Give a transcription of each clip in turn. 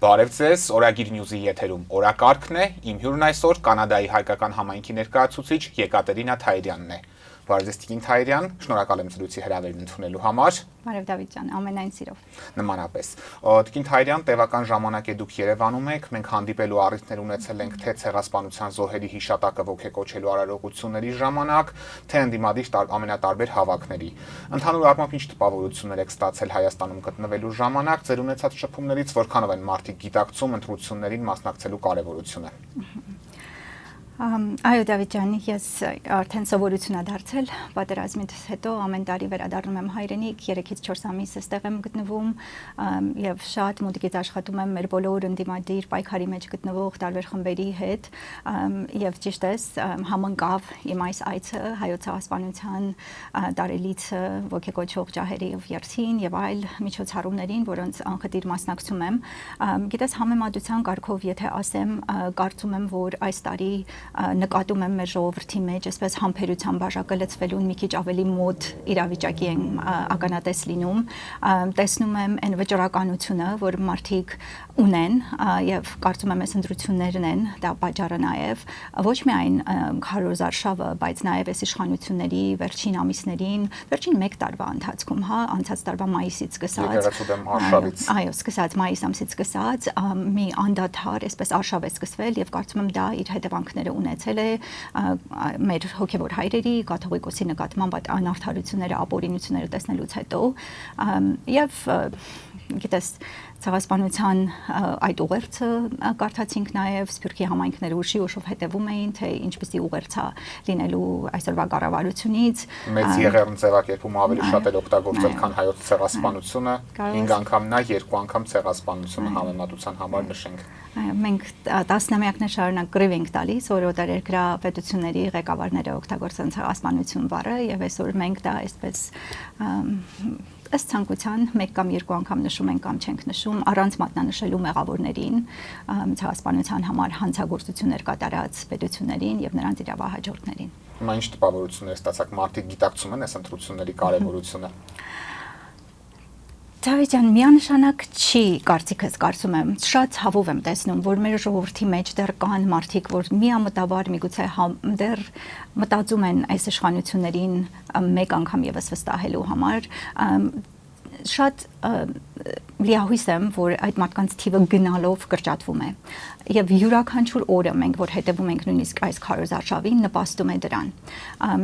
Բարև ձեզ, Օրագիր Նյուզի եթերում օրակարգն է, իմ հյուրն այսօր Կանադայի հայկական համայնքի ներկայացուցիչ Եկատերինա Թայրյանն է։ Բարև ձեզ Տիկին Թայրյան, շնորհակալ եմ զրույցի հրավերն ընդունելու համար։ Բարև Դավիթ ջան, ամենայն սիրով։ Նմանապես։ Տիկին Թայրյան, տևական ժամանակ է դուք Երևանում եք, մենք հանդիպելու առիթներ ունեցել ենք թե ցեղասպանության զոհերի հիշատակը ոգեկոչելու արարողությունների ժամանակ, թե ընդդիմադիր ամենատարբեր հավաքների։ Ընդհանուր առմամբ ինչ տպավորություններ եք ստացել Հայաստանում գտնվելու ժամանակ, ձեր ունեցած շփումներից որքանով են մարդիկ գիտակցում ընտրություններին մասնակցելու կարևորությունը։ Այո Դավիթ ջան, ես արդեն սովորություն եմ դարձել պատերազմից հետո ամեն տարի վերադառնում եմ հայրենիք, 3-ից 4 ամիս այստեղ եմ գտնվում եւ շատ մոտիկից աշխատում եմ մեր բոլոր ընդդիմադիր պայքարի մեջ գտնվող տարբեր խմբերի հետ եւ ճիշտ է համընկավ իմ այս այցը հայոց ցեղասպանության տարելիցը ոգեկոչող ջահերի եւ երթին եւ այլ միջոցառումներին, որոնց անխտիր մասնակցում եմ։ Գիտես համեմատության կարգով եթե ասեմ, կարծում եմ, որ այս տարի նկատում եմ մեր ժողովրդի մեջ այսպես համբերության բաժակը լցվելուն մի քիչ ավելի մոտ իրավիճակի են ականատես լինում, տեսնում եմ այն վճռականությունը, որ մարդիկ ունեն եւ կարծում եմ այս ընտրություններն են դա պատճառը նաեւ ոչ միայն քարոզար շավը, բայց նաեւ այս իշխանությունների վերջին ամիսներին, վերջին 1 տարվա ընթացքում, անցած տարվա մայիսից սկսած, այո, սկսած մայիս ամսից սկսած մի անդադար այսպես արշավ է սկսվել եւ կարծում եմ դա իր հետևանքները ունեցել է մեր հոգևոր հայրերի, կաթողիկոսի նկատմամբ անարդարությունները, ապօրինությունները տեսնելուց հետո եւ գիտես ցեղասպանության այդ ուղերձը կարդացինք նաև Սփյուռքի համայնքները ուշով հետևում էին թե ինչպեսի ուղերձ է լինելու այսօրվա կառավարությունից մեծ եղերն ձևակերպում ավելի շատ էլ օգտագործել քան հայոց ցեղասպանությունը 5 անգամն է 2 անգամ ցեղասպանությունը համեմատության համար նշենք մենք տասնամյակներ շարունակ կռիվ ենք տալիս որ օտարերկրյա պետությունների ղեկավարները օգտագործեն ցեղասպանություն բառը եւ այսօր մենք դա այսպես ըստ ցանկության 1 կամ 2 անգամ նշում ենք կամ չենք նշում առանց մատնանշելու մեղավորներին ցեղասպանության համար հանցագործություններ կատարած պետություններին եւ նրանց իրավահաջորդներին։ Հիմա ինչ տպավորություններ ստացաք մարդիկ գիտակցում են այս ընտրությունների կարևորությունը։ Դավիթ ջան, միանշանակ չի կարծիքս կարծում եմ, շատ ցավով եմ տեսնում, որ մեր ժողովրդի մեջ դեռ կան մարդիկ, որ միամտաբար միգուցե դեռ մտածում են այս իշխանություններին 1 անգամ եւս վստահելու համար, շատ լիահույս եմ, որ այդ մարդկանց թիվը գնալով կրճատվում է եւ յուրաքանչյուր օրը մենք որ հետևում ենք նույնիսկ այս քարոզարշավին նպաստում է դրան։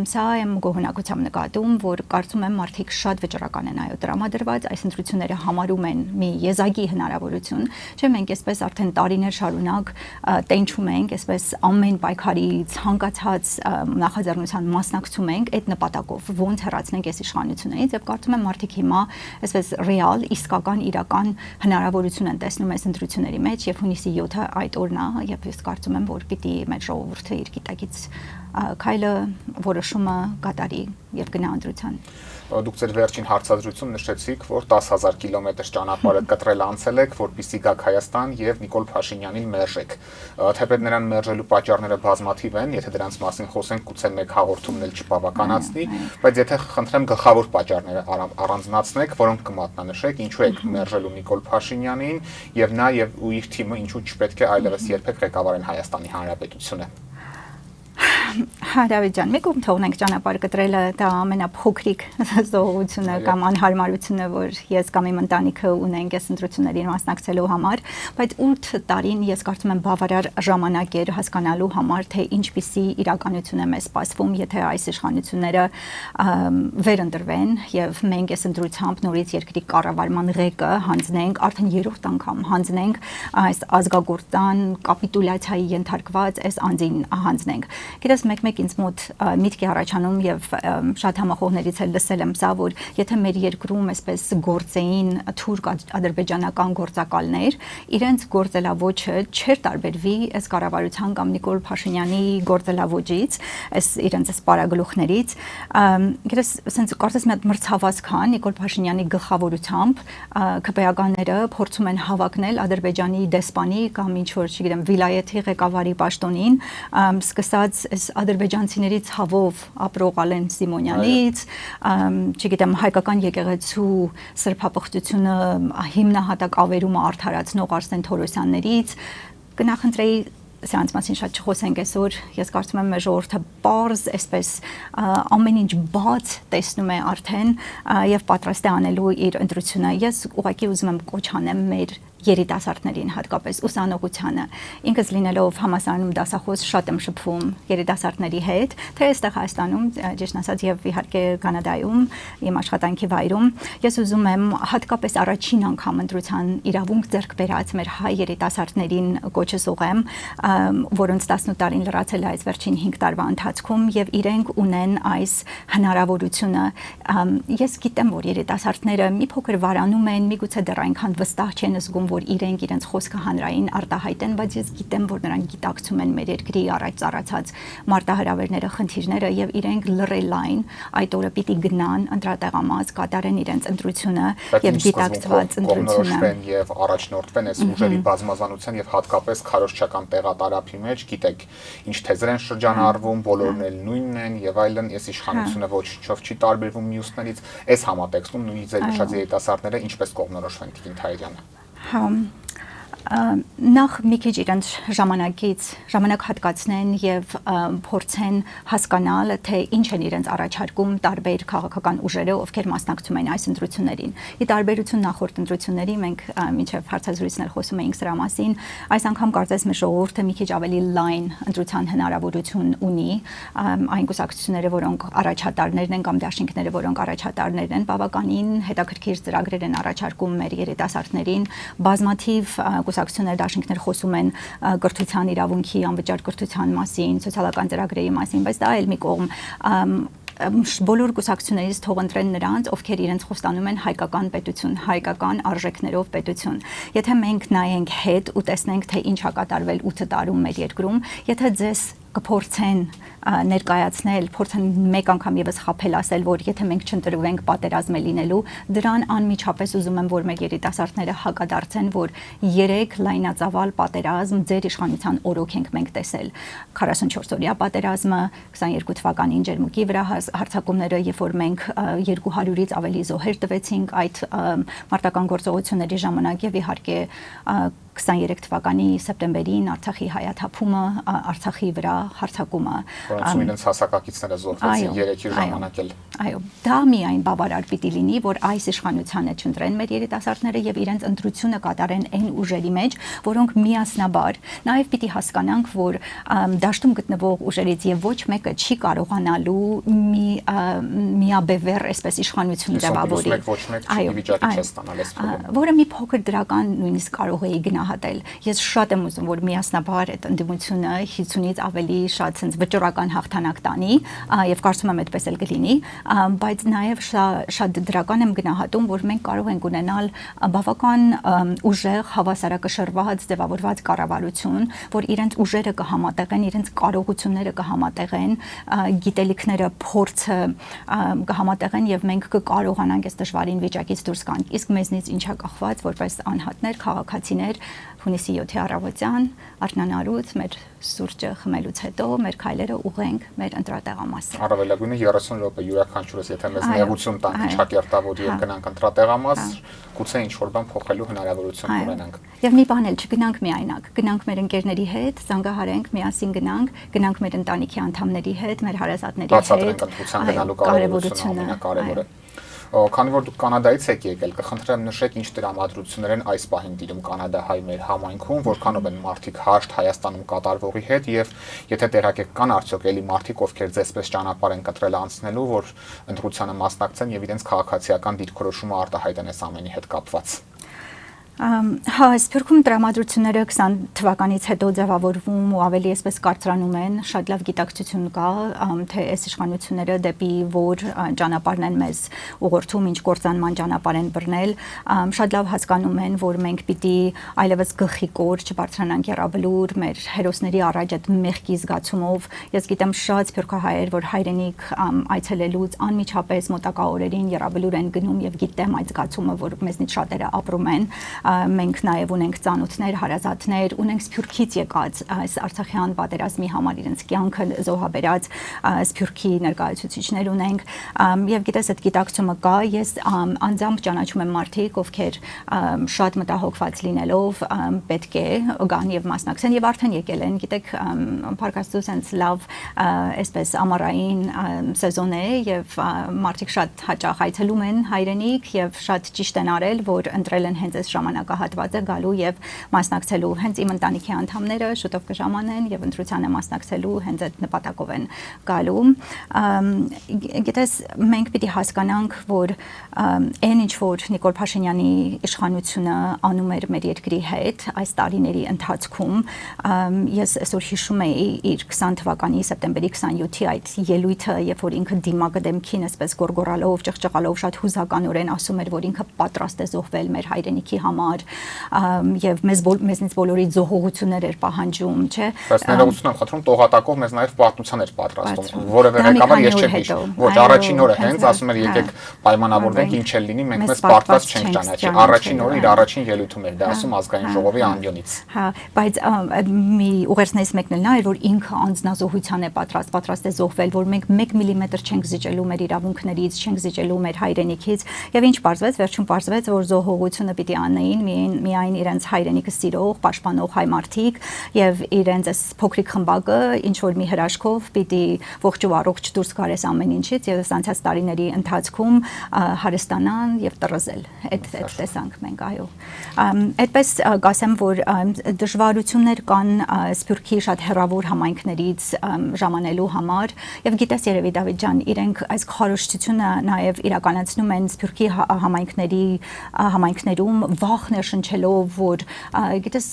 Սա եմ գոհունակությամբ նկատում, որ կարծում եմ մարդիկ շատ վճռական են այո տրամադրված, այս ընտրությունները համարում են մի եզակի հնարավորություն, չէ՞ մենք այսպես արդեն տարիներ շարունակ տենչում ենք, այսպես ամեն պայքարի ցանկացած նախաձեռնության մասնակցում ենք այդ նպատակով, ոնց հեռացնենք այս իշխանություններից եւ կարծում եմ մարդիկ հիմա այսպես ռեալ, իսկական, իրական հնարավորություն են տեսնում այս ընտրությունների մեջ եւ հունիսի 7-ը այդ օրն է եւ ես կարծում եմ որ պիտի մեր ժողովուրդը իր գիտակից քայլը որոշումը կատարի եւ գնա ընտրության։ Դուք ձեր վերջին հարցազրույցում նշեցիք, որ 10,000 կիլոմետր ճանապարհը կտրել անցել եք, որպեսզի գաք Հայաստան եւ Նիկոլ Փաշինյանին մերժեք։ Թեպետ նրան մերժելու պատճառները բազմաթիվ են, եթե դրանց մասին խոսենք, գուցե մեկ հաղորդումն էլ չբավականացնի, բայց եթե խնդրեմ գլխավոր պատճառները առանձնացնեք, որոնք կմատնանշեք, ինչու եք մերժելու Նիկոլ Փաշինյանին եւ նա եւ ու իր թիմը ինչու չպետք է այլևս երբեք ղեկավարեն Հայաստանի Հանրապետությունը։ Դավիթ ջան, մեկ ում թողնենք ճանապարհ կտրելը դա ամենափոքրիկ զոհությունը կամ անհարմարությունը, որ ես կամ իմ ընտանիքը ունենք այս ընտրություններին մասնակցելու համար, բայց 8 տարին ես կարծում եմ բավարար ժամանակ էր հասկանալու համար, թե ինչպիսի իրականություն է մեզ սպասվում, եթե այս իշխանությունները վերընտրվեն եւ մենք այս ընտրությամբ նորից երկրի կառավարման ղեկը հանձնենք, արդեն 3-րդ անգամ հանձնենք այս ազգագործան կապիտուլյացիայի ենթարկված այս անձին հանձնենք։ Գիտես մեկ-մեկ ինձ մոտ միտք է առաջանում եւ շատ համախոհներից էլ լսել եմ սա, որ եթե մեր երկրում այսպես գործեին թուրք ադրբեջանական գործակալներ, իրենց գործելավոճը չէր տարբերվի այս կառավարության կամ Նիկոլ Փաշինյանի գործելավոճից, այս իրենց սպարագլուխներից, գիտես, ասենց կարծես մի հատ մրցավազք կան Նիկոլ Փաշինյանի գլխավորությամբ, ԿՊԱ-ները փորձում են հավակնել Ադրբեջանի դեսպանի կամ ինչ որ, չգիտեմ, վիլայեթի ղեկավարի պաշտոնին, սկսած այս ադրբեջանցիների ցավով ապրող Ալեն Սիմոնյանից, չգիտեմ, հայկական եկեղեցու սրբապղծությունը հիմնահատակ ավերումը արդարացնող Արսեն Թորոսյաններից, կնախընտրեի սրանց մասին շատ չխոսենք այսօր, ես կարծում եմ մեր ժողովուրդը պարզ, այսպես ամեն ինչ բաց տեսնում է արդեն եւ պատրաստ է անելու իր ընտրությունը։ Ես ուղղակի ուզում եմ կոչ անեմ մեր երիտասարդներին, հատկապես ուսանողությանը։ Ինքս լինելով համալսարանում դասախոս շատ եմ շփվում երիտասարդների հետ, թե այստեղ Հայաստանում, ճիշտ ասած, եւ իհարկե Կանադայում, իմ աշխատանքի վայրում։ Ես ուզում եմ հատկապես առաջին անգամ ընտրության իրավունք ձեռք բերած մեր հայ երիտասարդներին կոչս ուղեմ, որոնց 18 տարին լրացել է այս վերջին 5 տարվա ընթացքում եւ իրենք ունեն այս հնարավորությունը։ Ես գիտեմ, որ երիտասարդները մի փոքր վարանում են, միգուցե դեռ այնքան վստահ չեն զգում, որ իրենք իրենց խոսքը հանրային արտահայտեն, բայց ես գիտեմ, որ նրանք գիտակցում են մեր երկրի առաջ ծառացած մարտահրավերները, խնդիրները եւ իրենք լռելային այդ օրը պիտի գնան ընտրատեղամաս, կատարեն իրենց ընտրությունը եւ գիտակցված ընտրությունը եւ առաջնորդվեն այս ուժերի բազմազանության եւ հատկապես քարոզչական տեղատարափի մեջ, գիտեք, ինչ թեզեր են շրջանառվում, բոլորն էլ նույնն են եւ այլն, այս իշխանությունը ոչինչով չի տարբերվում մյուսներից, այս համատեքստում նույնիսկ ձեր նշած երիտասարդները ինչպես կողմնորոշվեն Տիկին Թահերյանը։ Նախ մի քիչ իրենց ժամանակ հատկացնեն եւ փորձեն հասկանալ, թե ինչ են իրենց առաջարկում տարբեր քաղաքական ուժերը, ովքեր մասնակցում են այս ընտրություններին։ Ի տարբերություն նախորդ ընտրությունների, մենք մինչեւ հարցազրույցներ խոսում էինք սրա մասին, այս անգամ կարծես մեր ժողովուրդը մի քիչ ավելի լայն ընտրության հնարավորություն ունի, այն կուսակցությունները, որոնք առաջատարներն են կամ դաշինքները, որոնք առաջատարներ են, բավականին հետաքրքիր ծրագրեր են առաջարկում մեր երիտասարդներին, բազմաթիվ կուսակցություններ, դաշինքներ խոսում են կրթության իրավունքի, անվճար կրթության մասին, սոցիալական ծրագրերի մասին, բայց դա էլ մի կողմ բոլոր կուսակցություններից թող ընտրեն նրանց, ովքեր իրենց խոստանում են հայկական պետություն, հայկական արժեքներով պետություն։ Եթե մենք նայենք հետ ու տեսնենք, թե ինչ է կատարվել 8 տարում մեր երկրում, եթե ձեզ կփորձեն ներկայացնել, փորձեն մեկ անգամ եւս խաբել ասել, որ եթե մենք չընտրվենք պատերազմ է լինելու, դրան անմիջապես ուզում եմ, որ մեր երիտասարդները հակադարձեն, որ 3 լայնածավալ պատերազմ ձեր իշխանության օրոք ենք մենք տեսել։ 44-օրյա պատերազմը, 22 թվականին Ջերմուկի վրա հարձակումները, երբ որ մենք 200-ից ավելի զոհեր տվեցինք այդ մարտական գործողությունների ժամանակ եւ իհարկե 23 թվականի սեպտեմբերին Արցախի հայաթափումը, Արցախի վրա հարձակումը, որոնց իրենց հասակակիցները զոհվեցին 3-ի ժամանակ էլ։ Այո, դա միայն բավարար պիտի լինի, որ այս իշխանությանը չընտրեն մեր երիտասարդները եւ իրենց ընտրությունը կատարեն այն ուժերի մեջ, որոնք միասնաբար նաեւ պիտի հասկանանք, որ դաշտում գտնվող ուժերից եւ ոչ մեկը չի կարողանալու միաբևեռ այսպես իշխանություն ձևավորի։ Ոչ մեկ չի վիճակի չէ ստանալ այս փուլում։ Որը մի փոքր դրական նույնիսկ կարող է գնահատել։ Ես շատ եմ ուզում, որ միասնաբար այդ ընդդիմությունը 50-ից ավելի շատ sense վճռական հաղթանակ տանի եւ կարծում եմ այդպես էլ կլինի, բայց նաեւ շատ դրական եմ գնահատում, որ մենք կարող ենք ունենալ բավական ուժեղ, հավասարակշռված, ձևավորված կառավարություն, որ իրենց ուժերը կհամատեղեն, իրենց կարողությունները կհամատեղեն, գիտելիքները, փորձը կհամատեղեն եւ մենք կկարողանանք այս դժվարին վիճակից դուրս գանք։ Իսկ մեզնից ինչա կախված, որպես անհատներ, քաղաքացիներ, հունիսի 7-ի առավոտյան արթնանալուց մեր սուրճը խմելուց հետո մեր քայլերը ուղենք մեր ընտրատեղամասը։ Առավելագույնը 30 րոպե յուրաքանչյուրս, եթե մեզ նեղություն տանք ճակերտավոր եւ գնանք ընտրատեղամաս, գուցե ինչ որ բան փոխելու հնարավորություն ունենանք։ Եվ մի բան էլ չգնանք միայնակ, գնանք մեր ընկերների հետ, զանգահարենք, միասին գնանք մեր ընտանիքի անդամների հետ, մեր հարազատների հետ։ Բացատրենք ընտրության գնալու կարևորությունը ամենակարևորը։ Քանի որ դուք Կանադայից եք եկել, կխնդրեմ նշեք ինչ տրամադրություններ են այս պահին տիրում Կանադա-հայ մեր համայնքում, որքանով են մարդիկ հաշտ Հայաստանում կատարվողի հետ եւ եթե տեղյակ կան արդյոք էլի մարդիկ, ովքեր ձեզպես ճանապարհ են կտրել անցնելու, որ ընտրությանը մասնակցեն եւ իրենց քաղաքացիական դիրքորոշումը արտահայտեն այս ամենի հետ կապված։ Հա, Սփյուռքում տրամադրությունները 20 թվականից հետո ձևավորվում ու ավելի այսպես կարծրանում են, շատ լավ գիտակցություն կա, թե այս իշխանությունները դեպի որ ճանապարհն են մեզ ուղղորդում, ինչ կործանման ճանապարհ են բռնել, շատ լավ հասկանում են, որ մենք պիտի այլևս գլխիկոր չբարձրանանք եռաբլուր մեր հերոսների առաջ այդ մեղքի զգացումով։ Ես գիտեմ շատ սփյուռքահայեր, որ հայրենիք այցելելուց անմիջապես մոտակա օրերին եռաբլուր են գնում եւ գիտեմ այդ զգացումը, որ մեզնից շատերը ապրում են։ մենք նաև ունենք ծանոթներ, հարազատներ, ունենք Սփյուռքից եկած այս Արցախյան պատերազմի համար իրենց կյանքը զոհաբերած Սփյուռքի ներկայացուցիչներ ունենք եւ գիտես այդ գիտակցումը կա ես անձամբ ճանաչում եմ մարդիկ ովքեր շատ մտահոգված լինելով պետք է գան եւ մասնակցեն եւ արդեն եկել են գիտեք Փարքաստու sense լավ այսպես ամառային սեզոն է եւ մարդիկ շատ հաճախ այցելում են հայրենիք եւ շատ ճիշտ են արել որ ընտրել են հենց այս ժամանակահատվածը գալու եւ մասնակցելու հենց իմ ընտանիքի անդամները շուտով կժամանեն եւ ընտրությանը մասնակցելու հենց այդ նպատակով են գալու գիտես մենք պիտի հասկանանք որ այն ինչ որ Նիկոլ Փաշինյանի իշխանությունը անում էր մեր երկրի հետ այս տարիների ընթացքում ես այսօր հիշում էի իր 20 թվականի սեպտեմբերի 27-ի այդ ելույթը երբ որ ինքը դիմակդեմքին այսպես գորգորալով ճղճղալով շատ հուզականորեն ասում էր որ ինքը պատրաստ է զոհվել մեր հայրենիքի համար եւ մեզնից բոլորի զոհողություններ էր պահանջում չէ բայց ներողություն եմ խնդրում տողատակով մեզ նաեւ պատմության էր պատրաստում որևէ ղեկավար ես չեմ հիշում ոչ առաջին օրը հենց ասում էր եկեք պայմանավորվենք ինչ էլ լինի մենք մեզ պարտված չենք ճանաչի առաջին օրը իր առաջին ելույթում էր դա ասում ազգային ժողովի անյունից հա բայց մի ուղերձներից մեկն էլ նա էր որ ինքը անձնազոհության է պատրաստ է զոհվել որ մենք 1 միլիմետր չենք զիջելու մեր իրավունքներից չենք զիջելու մեր հայրենիքից եւ ինչ պարզվեց վերջում պարզվեց որ զոհողությունը պիտի անեին միայն իրենց հայրենիքը սիրող պաշտպանող հայ մարդիկ եւ իրենց այս փոքրիկ խմբակը ինչ որ մի հրաշքով պիտի ողջ ու առողջ դուրս գարես ամեն ինչից եւ անցած տարիների ընթացքում հարստանան եւ տրզել այդ տեսանք մենք այո այդպես կասեմ որ դժվարություններ կան Սփյուռքի շատ հեռավոր համայնքներից ժամանելու համար եւ գիտես երևի Դավիթ ջան իրենք այս քարոշչությունը նաեւ իրականացնում են Սփյուռքի համայնքներում վախ ներշնչելով որ գիտես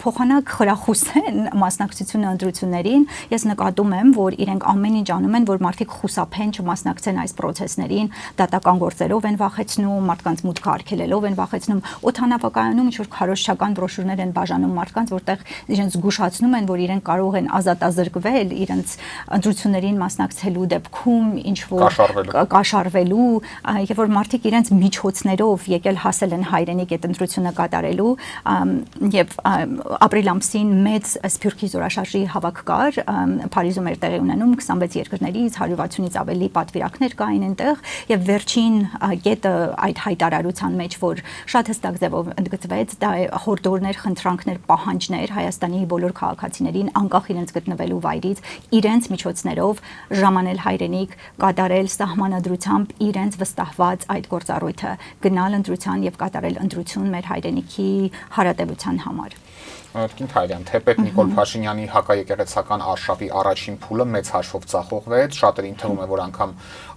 փոխանակ խրախուսեն մասնակցությունը ընտրություններին ես նկատում եմ որ իրենք ամեն ինչ անում են որ մարդիկ խուսափեն չմասնակցեն այս process-ներին դատական գործերով են վախեցնում մարդկանց մուտքը արգելելով են վախեցնում օթանավակայանում ինչ որ քարոշչական բրոշուրներ են բաժանում մարդկանց որտեղ իրենց զգուշացնում են որ իրենք կարող են ազատազրկվել իրենց ընտրություններին մասնակցելու դեպքում ինչ որ կաշառվելու եւ որ մարդիկ իրենց միջոցներով եկել հասել են հայրենիք այդ ընտրությունը կատարելու եւ ապրիլ ամսին մեծ Սփյուռքի զորաշարժի հավաք կար Փարիզում էր տեղի ունենում 26 երկրներից 160-ից ավելի պատվիրակներ կային այնտեղ եւ վերջին կետը այդ հայտարարության մեջ որ շատ հստակ ձևով ընդգծվեց դա հորդորներ խնդրանքներ պահանջներ Հայաստանի բոլոր քաղաքացիներին անկախ իրենց գտնվելու վայրից իրենց միջոցներով ժամանել հայրենիք կատարել սահմանադրությամբ իրենց վստահված այդ գործառույթը գնալ ընտրության եւ կատարել ընտրություն մեր հայրենիքի հարատեվության համար Կին Թայրյան, թեպետ Նիկոլ Փաշինյանի հակաեկեղեցական արշավի առաջին փուլը մեծ հաշվով ձախողվեց, շատերին թվում է, որ անգամ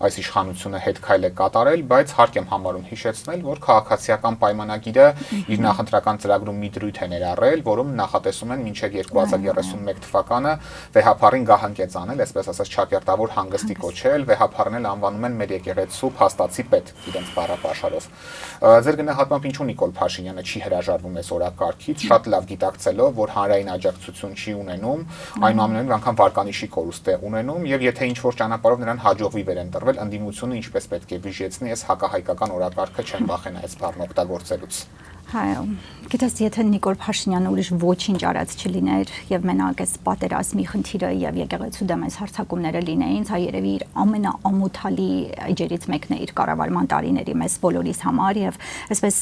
այս իշխանությունը հետ քայլ է կատարել, բայց հարկ եմ համարում հիշեցնել, որ քաղաքացիական պայմանագիրը իր նախընտրական ծրագրում մի դրույթ է ներառել, որում նախատեսում են մինչև 2031 թվականը վեհափառին գահանքեց անել, այսպես ասած չակերտավոր հանգստի կոչել, վեհափառն էլ անվանում են մեր եկեղեցու փաստացի պետ իրենց բառապաշարով։ Ձեր գնահատմամբ ինչու Նիկոլ Փաշինյանը չի հրաժարվում այս օրակարգից, շատ լավ գիտակցելով, որ հանրային աջակցություն չի ունենում, այնուամենայնիվ անգամ վարկանիշի կորուստ է ունենում եւ եթե ինչ որ ճանապարհով նրան հաջողվի վերընտրվել, ընդդիմությունը ինչպես պետք է բիժեցնի այս հակահայկական օրակարգը չեն վախենա այս բառն օգտագործելուց։ Հայո, գիտես, եթե Նիկոլ Փաշինյանը ուրիշ ոչինչ արած չլիներ եւ մենակ այս պատերազմի խնդիրը եւ եկեղեցու դեմ այս հարձակումները լինեին, սա երևի իր ամենաամոթալի էջերից մեկն է իր կառավարման տարիների մեզ բոլորիս համար եւ այսպես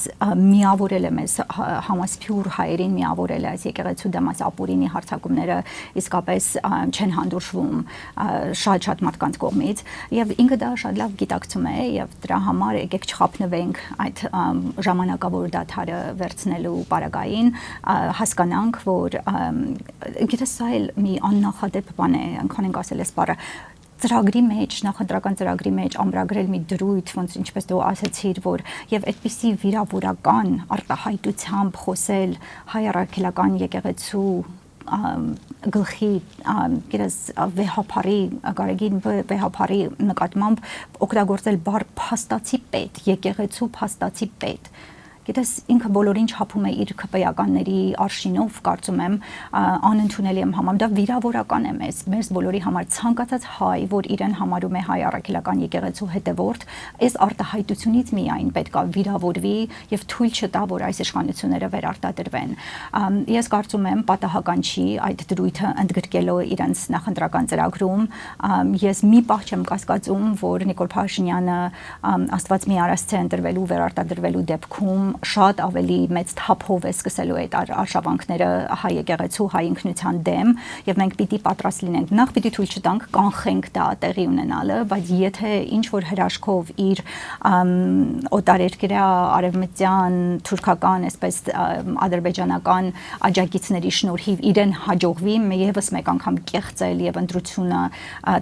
միավորել է մեզ համասփյուր հայերին միավորել է այս եկեղեցու դեմ այս ապուրինի հարձակումները իսկապես չեն հանդուրժվում շատ մարդկանց կողմից եւ ինքը դա շատ լավ գիտակցում է եւ դրա համար եկեք չխափնվենք այդ ժամանակավոր դադարը վերցնելու պարագային հասկանանք որ գիտես սա էլ մի աննախադեպ բան է այնքան ենք ասել այս բառը ծրագրի մեջ նախընտրական ծրագրի մեջ ամրագրել մի դրույթ ոնց ինչպես դու ասացիր որ եւ այդպիսի վիրավորական արտահայտությամբ խոսել հայ առաքելական եկեղեցու գլխի գիտես վեհափարի գարեգին վեհափարի նկատմամբ օգտագործել բառ փաստացի պետ եկեղեցու փաստացի պետ Գիտես ինքը բոլորին չափում է իր քպեականների արշինով, կարծում եմ, անընդունելի եմ համարում, դա վիրավորական է մեզ բոլորի համար ցանկացած հայ, որ իրեն համարում է հայ առաքելական եկեղեցու հետևորդ, այս արտահայտությունից միայն պետք է վիրավորվի եւ թույլ չտա, որ այս իշխանությունները վերարտադրվեն։ Ես կարծում եմ պատահական չի այդ դրույթը ընդգրկելու իրենց նախընտրական ծրագրում։ Ես մի պահ չեմ կասկածում, որ Նիկոլ Փաշինյանը Աստված մի արասցե ընտրվելու վերարտադրվելու դեպքում շատ ավելի մեծ թափով է սկսելու այդ արշավանքները հայ եկեղեցու, հայ ինքնության դեմ, եւ մենք պիտի պատրաստ լինենք։ Նախ պիտի թույլ չտանք, կանխենք դա տեղի ունենալը, բայց եթե ինչ որ հրաշքով իր օտարերկրյա արևմտյան, թուրքական, այսպես ադրբեջանական աջակիցների շնորհիվ իրեն հաջողվի եւս մեկ անգամ կեղծել եւ ընտրությունը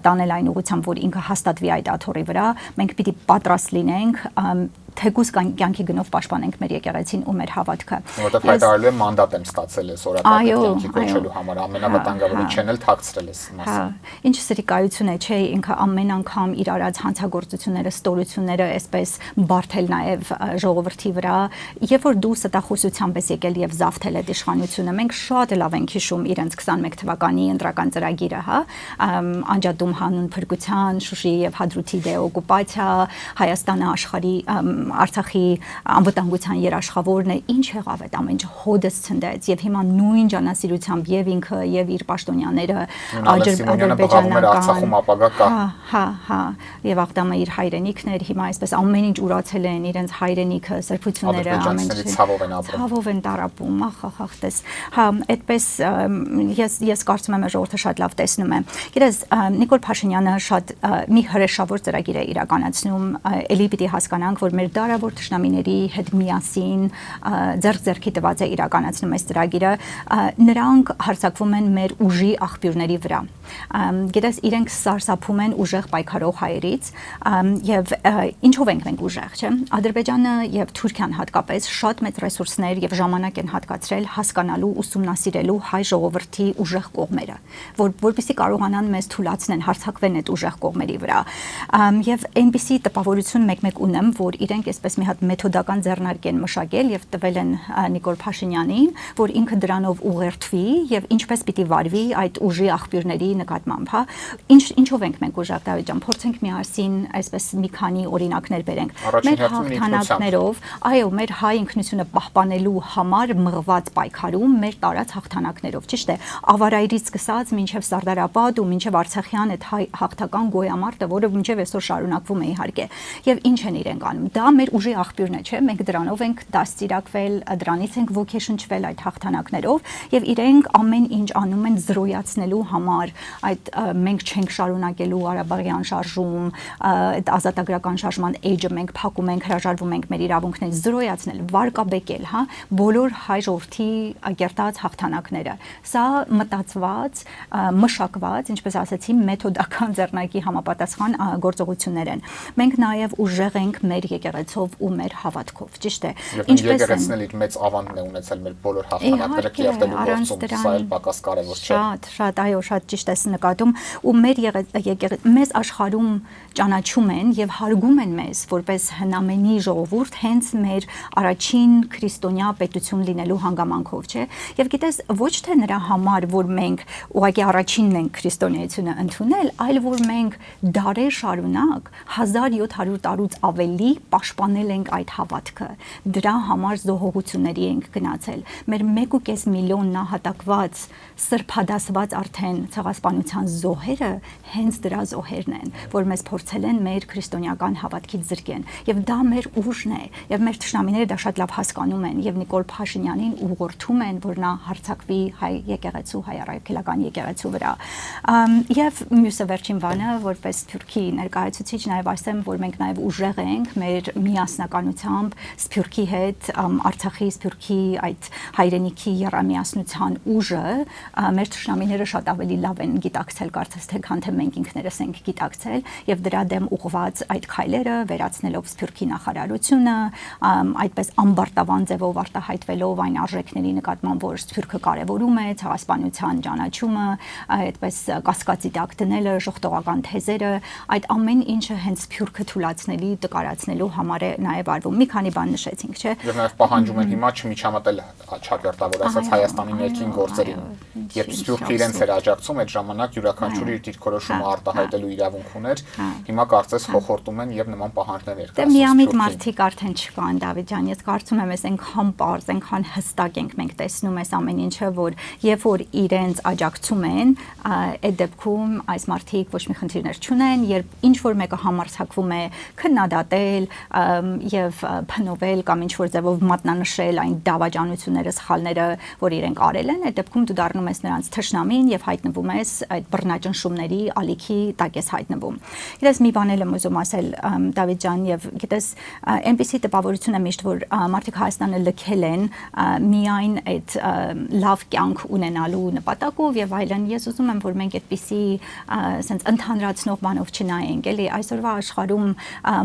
տանել այն ուղղությամբ, որ ինքը հաստատվի այդ աթոռի վրա, մենք պիտի պատրաստ լինենք թեկուզ կյանքի գնով պաշտպանենք մեր եկեղեցին ու մեր հավատքը։ Որտեղ հայտարարել եմ մանդատ եմ ստացել այս օրակարգ կյանքի կոչելու համար, ամենավտանգավորը չեն էլ թաքցրել այս մասին։ Ինչ սրիկայություն է, չէ, ինքը ամեն անգամ իր արած հանցագործությունները, ստորությունները այսպես բարթել նաև ժողովրդի վրա, երբ որ դու ստախոսությամբ ես եկել եւ զավթել այդ իշխանությունը, մենք շատ լավ ենք հիշում իրենց 21 թվականի ընտրական ծրագիրը, հա, անջատում հանուն փրկության, Շուշիի եւ Հադրութի դեօկուպացիա, Հայաստանը աշխարհի Արցախի անվտանգության երաշխավորն է, ինչ եղավ այդ ամեն ինչը հոդս ցնդեց եւ հիմա նույն ջանասիրությամբ եւ ինքը եւ իր պաշտոնյաները Արցախում ապագա կա։ Հա, եւ Աղդամը իր հայրենիքն էր, հիմա այսպես ամեն ինչ ուրացել են իրենց հայրենիքը, սրբությունները, ամեն ինչ ցավով են տարապում, ախ, հա, այդպես ես կարծում եմ ժողովուրդը շատ լավ տեսնում է։ Գիտես, Նիկոլ Փաշինյանը շատ մի հրեշավոր ծրագիր է իրականացնում, ելի պիտի հասկանանք, որ մեր դարավոր թշնամիների հետ միասին ձեռք-ձեռքի տված է իրականացնում այս ծրագիրը, նրանք հարձակվում են մեր ուժի աղբյուրների վրա։ Գիտես, իրենք սարսափում են ուժեղ պայքարող հայերից եւ ինչով ենք մենք ուժեղ, չէ՞։ Ադրբեջանը եւ Թուրքիան հատկապես շատ մեծ ռեսուրսներ եւ ժամանակ են հատկացրել հասկանալու, ուսումնասիրելու հայ ժողովրդի ուժեղ կողմերը, որպեսզի կարողանան մեզ թույլատնեն հարձակվեն այդ ուժեղ կողմերի վրա։ Եվ այնպիսի տպավորություն մեկ-մեկ ունեմ, որ իրենք այսպես մի հատ մեթոդական ձեռնարկ են մշակել եւ տվել են Նիկոլ Փաշինյանին, որ ինքը դրանով ուղերձվի եւ ինչպես պիտի վարվի այդ ուժի աղբյուրների նկատմամբ, հա։ Ինչով ենք մենք ուժեղ, Դավիթ ջան, փորձենք միասին այսպես մի քանի օրինակներ բերենք։ Մեր հաղթանակներով, այո, մեր հայ ինքնությունը պահպանելու համար մղված պայքարում մեր տարած հաղթանակներով, ճիշտ է, Ավարայրից սկսած մինչև Սարդարապատ ու մինչև Արցախյան այդ հաղթական գոյամարտը, որը մինչև այսօր շարունակվում է իհարկե։ Եվ ինչ են իրենք անում։ Դա մեր ուժի աղբյուրն է, չէ՞։ Մենք դրանով ենք դաստիարակվել, դրանից ենք ոգեշնչվել այդ հաղթանակներով եւ իրենք ամեն ինչ անում են զրոյացնելու համար այդ մենք չենք շարունակելու Ղարաբաղյան շարժում, այդ ազատագրական շարժման էջը մենք փակում ենք, հրաժարվում ենք մեր իրավունքներից զրոյացնել, վարկաբեկել, հա, բոլոր հայ ժողովրդի ագերտած հաղթանակները։ Սա մտածված, մշակված, ինչպես ասացի, մեթոդական ձեռնարկի համապատասխան գործողություններ են։ Մենք նաեւ ուժեղ ենք մեր եկեղեցով ու մեր հավատքով, ճիշտ է։ Ինչպես եկեղեցին իր մեծ ավանդն է ունեցել մեր բոլոր հաղթանակները կերտելու գործում, սա էլ պակաս կարևոր չէ։ Շատ, այո, շատ ճիշտ ես նկատում, ու մեր մեզ աշխարհում ճանաչում են եւ հարգում են մեզ որպես հնամենի ժողովուրդ հենց մեր առաջին քրիստոնյա պետություն լինելու հանգամանքով, չէ։ Եվ գիտես, ոչ թե նրա համար, որ մենք ուղղակի առաջինն ենք քրիստոնեությունը ընդունել, այլ որ մենք դարեր շարունակ 1700 տարուց ավելի պաշտպանել ենք այդ հավատքը, դրա համար զոհողությունների ենք գնացել։ Մեր 1.5 միլիոն նահատակված, սրբադասված արդեն ցեղասպանության զոհերը հենց դրա զոհերն են, որ մեզ փորձել են մեր քրիստոնեական հավատքից զրկեն։ Եվ դա մեր ուժն է, եւ մեր թշնամիները դա շատ լավ հասկանում են եւ Նիկոլ Փաշինյանին ուղղորդում են, որ նա հարձակվի հայ եկեղեցու, հայ առաքելական եկեղեցու վրա։ Եվ մյուսը վերջին բանը, որպես Թուրքի ներկայացուցիչ նաեւ ասեմ, որ մենք նաեւ ուժեղ ենք մեր միասնականությամբ Սփյուռքի հետ, Արցախի Սփյուռքի այդ հայրենիքի երամիասնության ուժը մեր թշնամիները շատ ավելի լավ են գիտակցել, կարծես թե քան թե մենք ինքներս ենք գիտակցել, եւ դրա դեմ ուղղված այդ քայլերը վերացնելով Սփյուռքի նախարարությունը, այդպես ամբարտավան ձևով արտահայտվելով այն արժեքների նկատմամբ, որ Սփյուռքը կարևորում է, ցեղասպանության ճանաչումը, այդպես կասկածի տակ դնելը, ժողտողական թեզերը, այդ ամեն ինչը հենց Սփյուռքը թույլատնելի, տկարացնելու համար համար է նաև արվում։ Մի քանի բան նշեցինք, չէ՞։ Եվ նաև պահանջում են հիմա չմիջամտել Չակերտավոր ասած Հայաստանի ներքին գործերին։ Երբ Սփյուռքը իրենց էր աջակցում, այդ ժամանակ յուրաքանչյուրը իր դիրքորոշումը արտահայտելու իրավունք ուներ։ Հիմա կարծես խոխորտում են եւ նման պահանջներ ներկայացնում։ Դե միամիտ մարդիկ արդեն չկան, Դավիթ ջան, ես կարծում եմ, ես այնքան པարզ, այնքան հստակ ենք մենք տեսնում այս ամեն ինչը, որ երբ որ իրենց աջակցում են, այդ դեպքում այս մարդիկ ոչ մի խնդիրներ չունեն, երբ ինչ որ մեկը համարձակվում է քննադատել եւ փնովել կամ ինչ որ ձևով մատնանշել այն դավաճանությունները, սխալները, որ իրենք արել են, այդ դեպքում դու դառնում ես նրանց թշնամին եւ հայտնվում ես այդ բռնաճնշումների ալիքի տակ ես հայտնվում։ Գիտես մի բան եմ ուզում ասել Դավիթ ջան, եւ գիտես այնպեսի տպավորություն է միշտ, որ մարդիկ Հայաստանը լքել են միայն այդ լավ կյանք ունենալու նպատակով եւ այլն։ Ես ուզում եմ, որ մենք այդպիսի sense ընդհանրացնող բանով չնայենք, էլի այսօրվա աշխարհում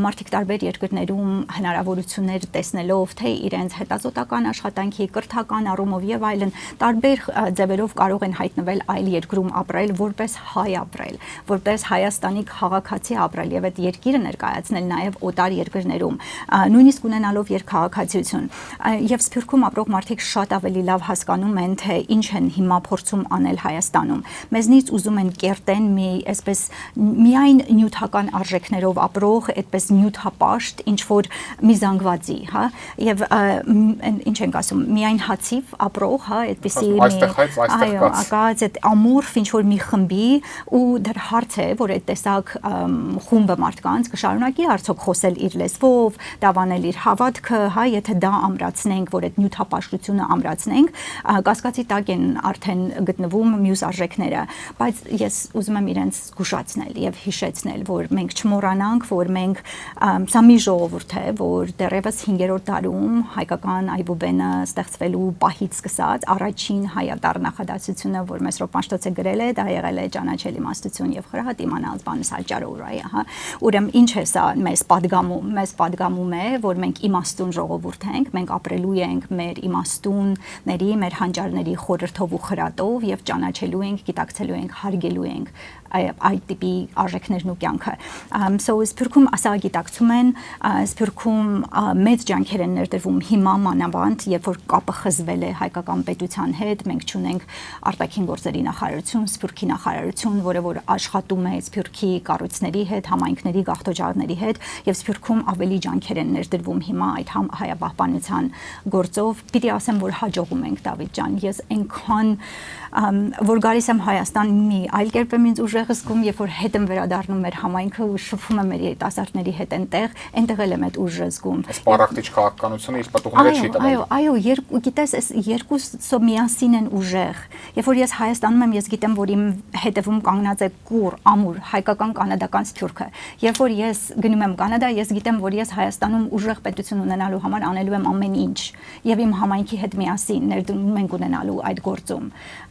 մարդիկ տարբեր երկրներում հնարավորություններ տեսնելով, թե իրենց հետազոտական աշխատանքի, կրթական առումով եւ այլն տարբեր ձևերով կարող են հայտնվել այլ երկրում ապրել, որպես հայ ապրել, որպես Հայաստանի քաղաքացի ապրել եւ այդ երկիրը ներկայացնել նաեւ օտար երկրներում, նույնիսկ ունենալով երկքաղաքացիություն։ Եվ Սփյուռքում ապրող մարդիկ շատ ավելի լավ հասկանում են, թե ինչ են հիմա փորձում անել Հայաստանում։ Մեզնից ուզում են կերտեն մի այսպես միայն նյութական արժեքներով ապրող, այդպես նյութապաշտ ինչ որ մի զանգվածի, հա, եւ ինչ ենք ասում, միայն հացիվ ապրող, հա, այդպեսի ակած այդ ամորֆ ինչ որ մի խմբի ու դեռ հարց է, որ այդ տեսակ խումբը մարդկանց կշարունակի արդյոք խոսել իր լեզվով, դավանել իր հավատքը, հա, եթե դա ամրացնենք, որ այդ նյութապաշտությունը ամրացնենք, կասկածի տակ են արդեն գտնվում մյուս արժեքները, բայց ես ուզում եմ իրենց զգուշացնել եւ հիշեցնել, որ մենք չմոռանանք, որ մենք սա մի ժողովուրդ է, որ դեռևս 5-րդ դարում հայկական այբուբենը ստեղծվելու պահից սկսած առաջին հայատառ նախադասությունը, որ մեզ Ռոպանշտոցը գրել է, դա եղել է ճանաչել իմաստություն եւ խրատ իմանալ բանս հաճարուրայ, հա։ Ուրեմն ինչ է սա մեզ պատգամում է, որ մենք իմաստուն ժողովուրդ ենք, մենք ապրելու ենք մեր իմաստունների, մեր հանճարների խորհրդով ու խրատով եւ ճանաչելու ենք, գիտակցելու ենք, հարգելու ենք այդ տիպի արժեքներն ու կյանքը։ Սփյուռքում ասա գիտակցում են, Սփյուռքում մեծ ջանքեր են ներդրվում հիմա մանավանդ, երբ որ կապը խզվել է հայկական պետության հետ, մենք ունենք արտաքին գործերի նախարարություն, Սփյուռքի նախարարություն, որը որ աշխատում է Սփյուռքի կառույցների հետ, համայնքների, գաղթօջախների հետ, եւ Սփյուռքում ավելի ջանքեր են ներդրվում հիմա այդ հայապահպանության գործով։ Պիտի ասեմ, որ հաջողում ենք, Դավիթ ջան, ես այնքան որ գալիս եմ Հայաստան մի այլ կերպ եմ ինձ ուժեղ զգում, երբ որ հետ եմ վերադառնում մեր համայնքը ու շփվում եմ մեր երիտասարդների հետ այնտեղ էլ եմ այդ ուժը զգում։ Այս պարակտիչ քաղաքականությունը իր պատուհները չի տվել։ Այո, գիտես, այս երկուսը միասին են ուժեղ։ Երբ որ ես Հայաստանում եմ, ես գիտեմ, որ իմ հետևում կանգնած է կուռ, ամուր, հայկական կանադական Սփյուռքը։ Երբ որ ես գնում եմ Կանադա, ես գիտեմ, որ ես Հայաստանում ուժեղ պետություն ունենալու համար անելու եմ ամեն ինչ եւ իմ համայնքի հետ միասին ներդրում ենք ունենալու այդ գործում։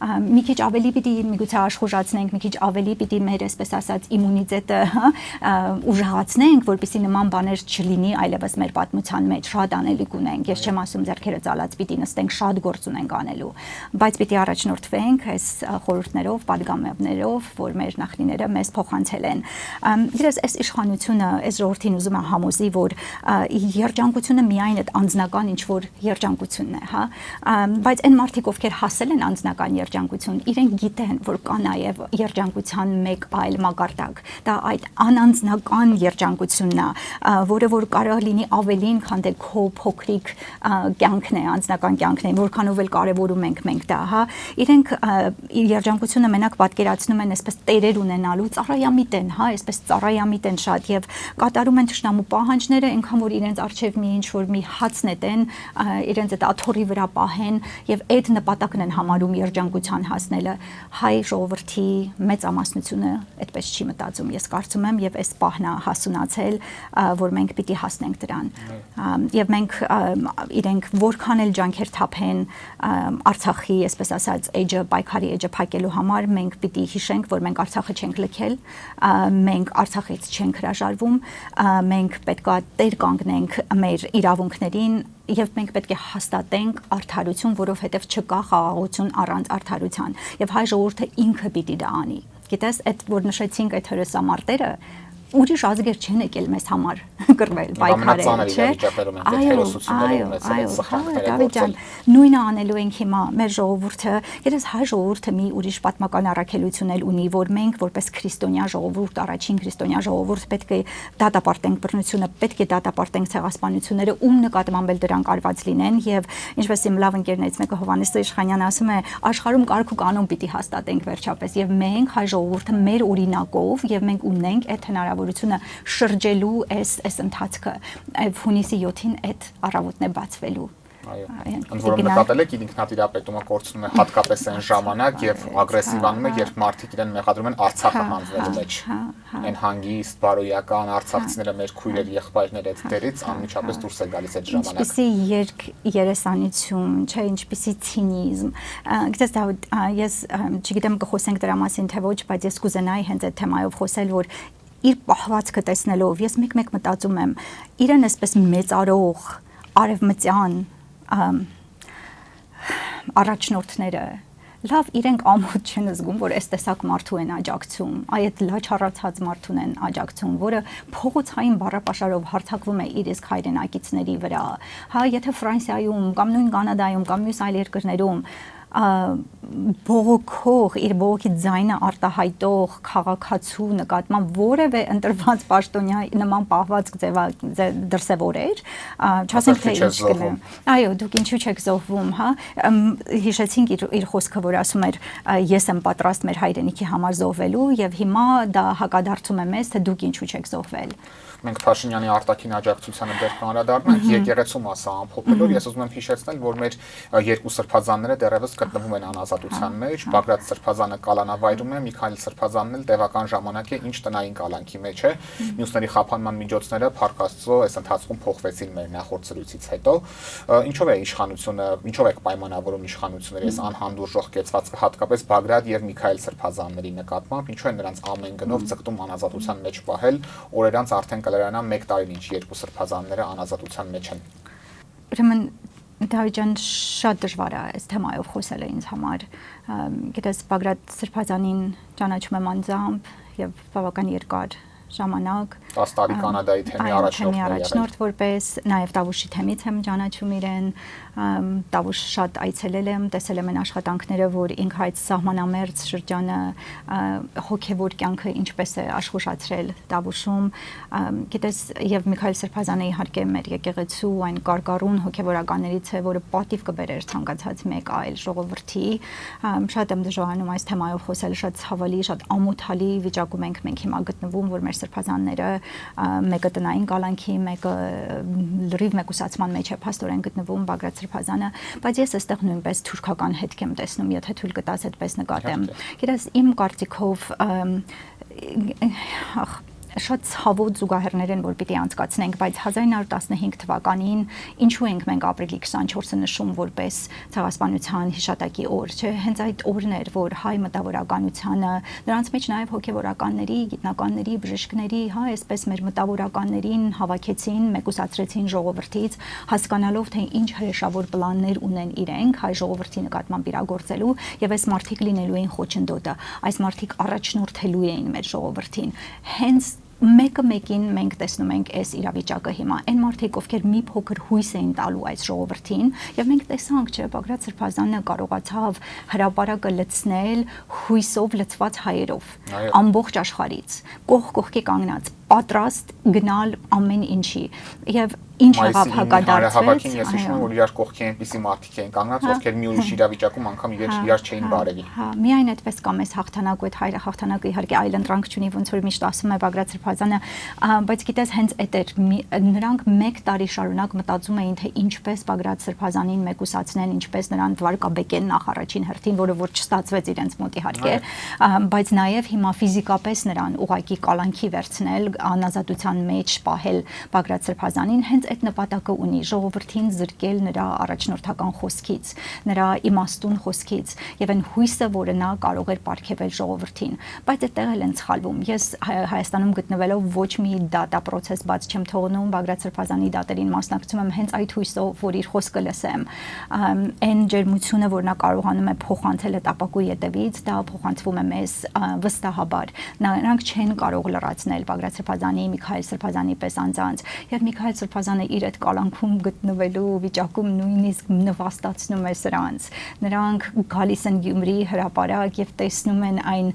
Մի քիչ ավելի պիտի միգուցե աշխուժացնենք, մի քիչ ավելի պիտի մեր այսպես ասած իմունիտետը ուժեղացնենք, որպեսզի նման բաներ չլինի այլևս մեր պատմության մեջ, շատ անելիք ունենք։ Ես չեմ ասում ձեռքերը ծալած պիտի նստենք, շատ գործ ունենք անելու, բայց պիտի առաջնորդվենք այս խորհուրդներով, падգամներով, որ մեր նախնիները մեզ փոխանցել են։ Գիտես, այս իշխանությունը, այս ժողովրդին ուզում է համոզի, որ երջանկությունը միայն այդ անձնական ինչ որ երջանկությունն է, հա, բայց այն մարդիկ, ովքեր հասել են անձնական երջանկություն, իրենք գիտեն, որ կա նաև երջանկության մեկ այլ մակարդակ։ Դա այդ անանձնական երջանկությունն է, որը որ կարող լինի ավելին, քան թե քո փոքրիկ կյանքն է, անձնական կյանքն է, որքանով էլ կարևորում ենք մենք դա, հա։ Իրենք երջանկությունը մենակ պատկերացնում են այսպես տերեր ունենալու, ծառայամիտ են, հա, այսպես ծառայամիտ են շատ եւ կատարում են ճշնամու պահանջները, այնքան որ իրենց արժև մի ինչ որ մի հաց նետեն, իրենց այդ աթոռի վրա պահեն եւ այդ նպատակն են համարում երջանկության հասնելը։ Հայ ժողովրդի մեծամասնությունը այդպես չի մտածում, ես կարծում եմ, եւ այս պահն է հասունացել, որ մենք պիտի հասնենք դրան։ Եվ մենք իրենք որքան էլ ջանքեր թափեն Արցախի, այսպես ասած, էջը, պայքարի էջը փակելու համար, մենք պիտի հիշենք, որ մենք Արցախը չենք լքել, մենք Արցախից չենք հրաժարվում, մենք պետքա տեր կանգնենք մեր իրավունքներին եւ մենք պետք է հաստատենք արդարություն, որովհետեւ չկա խաղաղություն առանց արդարության եւ հայ ժողովուրդը ինքը պիտի դա անի։ Գիտես, այդ որ նշեցինք այդ հերոսամարտերը, ուրիշ ազգեր չեն եկել մեզ համար կռվել, պայքարել, չէ։ Դավիթ ջան, նույնը անելու ենք հիմա մեր ժողովուրդը, երես հայ ժողովուրդը մի ուրիշ պատմական առաքելություն ունի, որ մենք որպես քրիստոնյա ժողովուրդ, առաջին քրիստոնյա ժողովուրդ պետք է դատապարտենք բռնությունը, պետք է դատապարտենք ցեղասպանությունները, ում նկատմամբ էլ դրանք արված լինեն եւ ինչպես իմ լավ ընկերներից մեկը Հովհաննես Իշխանյանը ասում է, աշխարհում կարգ ու կանոն պիտի հաստատենք վերջապես եւ մենք հայ ժողովուրդը մեր օրինակով եւ մենք ունենք այդ հնարավորությունը շրջելու այս ընթացքը հունիսի 7-ին այդ առավոտն է բացվելու։ Այո, ընդ որում նկատել եք ինքնատիրապետումը կորցնում է հատկապես այն ժամանակ եւ ագրեսիվանում է, երբ մարդիկ իրեն մեղադրում են Արցախը հանձնելու մեջ։ Այն հանգիստ, բարոյական արցախցիները մեր քույրեր, եղբայրներ այդ դերից անմիջապես դուրս է գալիս այդ ժամանակ։ Ինչպիսի երկ երեսանություն, չէ, ինչպիսի ցինիզմ։ Գիտես Դավիթ, ես չգիտեմ կխոսենք դրա մասին թե ոչ, բայց ես կուզենայի հենց այդ թեմայով խոսել, որ իր պահվածքը տեսնելով ես մեկ-մեկ մտածում եմ, իրեն այսպես մեծարող արևմտյան առաջնորդները լավ իրենք ամոթ չեն զգում, որ այս տեսակ մարդու են աջակցում, այդ լաչառացած մարդուն են աջակցում, որը փողոցային բառապաշարով հարթակվում է իր իսկ հայրենակիցների վրա։ Հա, եթե Ֆրանսիայում կամ նույն Կանադայում կամ մյուս այլ երկրներում բողոքող իր բողոքի ձայնը արտահայտող քաղաքացու նկատմամբ որևէ ընտրված պաշտոնյա նման պահվածք դրսևորեր, չասենք թե ինչ կլինի։ Այո, դուք ինչու չեք զոհվում, հա։ Հիշեցինք իր խոսքը, որ ասում էր ես եմ պատրաստ մեր հայրենիքի համար զոհվելու եւ հիմա դա հակադարձում է մեզ, թե դուք ինչու չեք զոհվել։ Մենք Փաշինյանի արտաքին աջակցությանը դեռ կանրադառնանք եկեղեցու մասը ամփոփելով, ես ուզում եմ հիշեցնել, որ մեր երկու սրբազանները դեռևս գտնվում են անազատության մեջ, Բագրատ Սրբազանը կալանավայրում է, Միքայել Սրբազանն էլ տևական ժամանակ է ինչ տնային կալանքի մեջ է։ Մյուսների խափանման միջոցները Փառք Աստծո այս ընթացքում փոխվեցին մեր նախորդ զրույցից հետո։ Ինչով է իշխանությունը, ինչով է պայմանավորում իշխանությունները այս անհանդուրժող կեցվածքը հատկապես Բագրատ եւ Միքայել Սրբազանների նկատմամբ, ինչու են նրանց ամեն գնով ձգտում անազատության մեջ պահել, օրերանց արդեն կլրանա 1 տարին ինչ երկու սրբազանները անազատության մեջ են։ Ուրեմն Դավիթ ջան, շատ դժվար է այս թեմայով խոսելը ինձ համար։ Գիտես, Բագրատ Սրբազանին ճանաչում եմ անձամբ եւ բավական երկար ժամանակ 10 տարի Կանադայի թեմի առաջնորդ որպես նաև Տավուշի թեմից եմ ճանաչում իրեն, Տավուշ շատ այցելել եմ, տեսել եմ այն աշխատանքները, որ ինքը այդ սահմանամերձ շրջանը հոգևոր կյանքը ինչպես է աշխուժացրել Տավուշում, գիտես, եւ Միքայել Սրբազանը իհարկե մեր եկեղեցու այն կարգառուն հոգևորականներից է, որը պատիվ կբերեր ցանկացած մեկ այլ ժողովրդի, շատ եմ դժվարանում այս թեմայով խոսել, շատ ցավալի, շատ ամոթալի վիճակում ենք մենք հիմա գտնվում, որ մեր սրբազանները մեկը տնային կալանքի, մեկը լրիվ մեկուսացման մեջ է փաստորեն գտնվում Բագրատ Սրբազանը, բայց ես այստեղ նույնպես թուրքական հետք եմ տեսնում, եթե թույլ կտաս այդպես նկատեմ։ Գիտես, իմ կարծիքով շատ ցավոտ զուգահեռներ են, որ պիտի անցկացնենք, բայց 1915 թվականին ինչու ենք մենք ապրիլի 24-ը նշում որպես ցեղասպանության հիշատակի օր, չէ՞, հենց այդ օրն էր, որ հայ մտավորականությանը, նրանց մեջ նաև հոգևորականների, գիտնականների, բժիշկների, հա, այսպես մեր մտավորականներին հավաքեցին, մեկուսացրեցին ժողովրդից, հասկանալով թե ինչ հրեշավոր պլաններ ունեն իրենք հայ ժողովրդի նկատմամբ իրագործելու, եւ այս մարդիկ լինելու էին խոչընդոտը, այս մարդիկ առաջնորդելու էին մեր ժողովրդին, հենց մեկը մեկին մենք տեսնում ենք այս իրավիճակը հիմա այն մարդիկ ովքեր մի փոքր հույս էին տալու այս ժողովրդին եւ մենք տեսանք չէ Բագրատ Սրբազանը կարողացավ հրապարակը լցնել հույսով լցված հայերով ամբողջ աշխարհից կողք կողքի կանգնած պատրաստ գնալ ամեն ինչի եւ ինչ եղավ հակադարձվեց ես հիշում եմ որ իրար կողքի այնպիսի մարդիկ էին կանգնած ովքեր մի ուրիշ իրավիճակում անգամ իրար չէին բարևի հա միայն այդպես կամ էս հաղթանակը այդ հայրը հաղթանակը իհարկե այլ ընտրանք չունի ոնց որ միշտ ասում է Բագրատ Սրբազանը բայց գիտես հենց այդ էր նրանք 1 տարի շարունակ մտածում էին թե ինչպես Բագրատ Սրբազանին մեկուսացնեն ինչպես նրան վարկաբեկեն նախ առաջին հերթին որը որ չստացվեց իրենց մոտ իհարկե բայց նաեւ հիմա ֆիզիկապես նրան ուղակի կալանքի վերցնել անազատության մեջ պահել Բագրատ Սրբազանին հենց այդ նպատակը ունի ժողովրդին զրկել նրա առաջնորդական խոսքից, նրա իմաստուն խոսքից եւ այն հույսը, որը նա կարող էր պարգևել ժողովրդին, բայց այդտեղ էլ են սխալվում։ Ես Հայաստանում գտնվելով ոչ մի դատա process բաց չեմ թողնում, Բագրատ Սրբազանի դատերին մասնակցում եմ հենց այդ հույսով, որ իր խոսքը լսեմ։ Այն ջերմությունը, որ նա կարողանում է փոխանցել այդ ապակու ետևից, դա փոխանցվում է մեզ վստահաբար։ Նրանք չեն կարող լրացնել Բագրատ Սրբազանի, Միքայել Սրբազանի պես անձանց, եւ Միքայել Սրբազանը իր այդ կալանքում գտնվելու վիճակում նույնիսկ նվաստացնում է սրանց։ Նրանք գալիս են Գյումրի հրապարակ եւ տեսնում են այն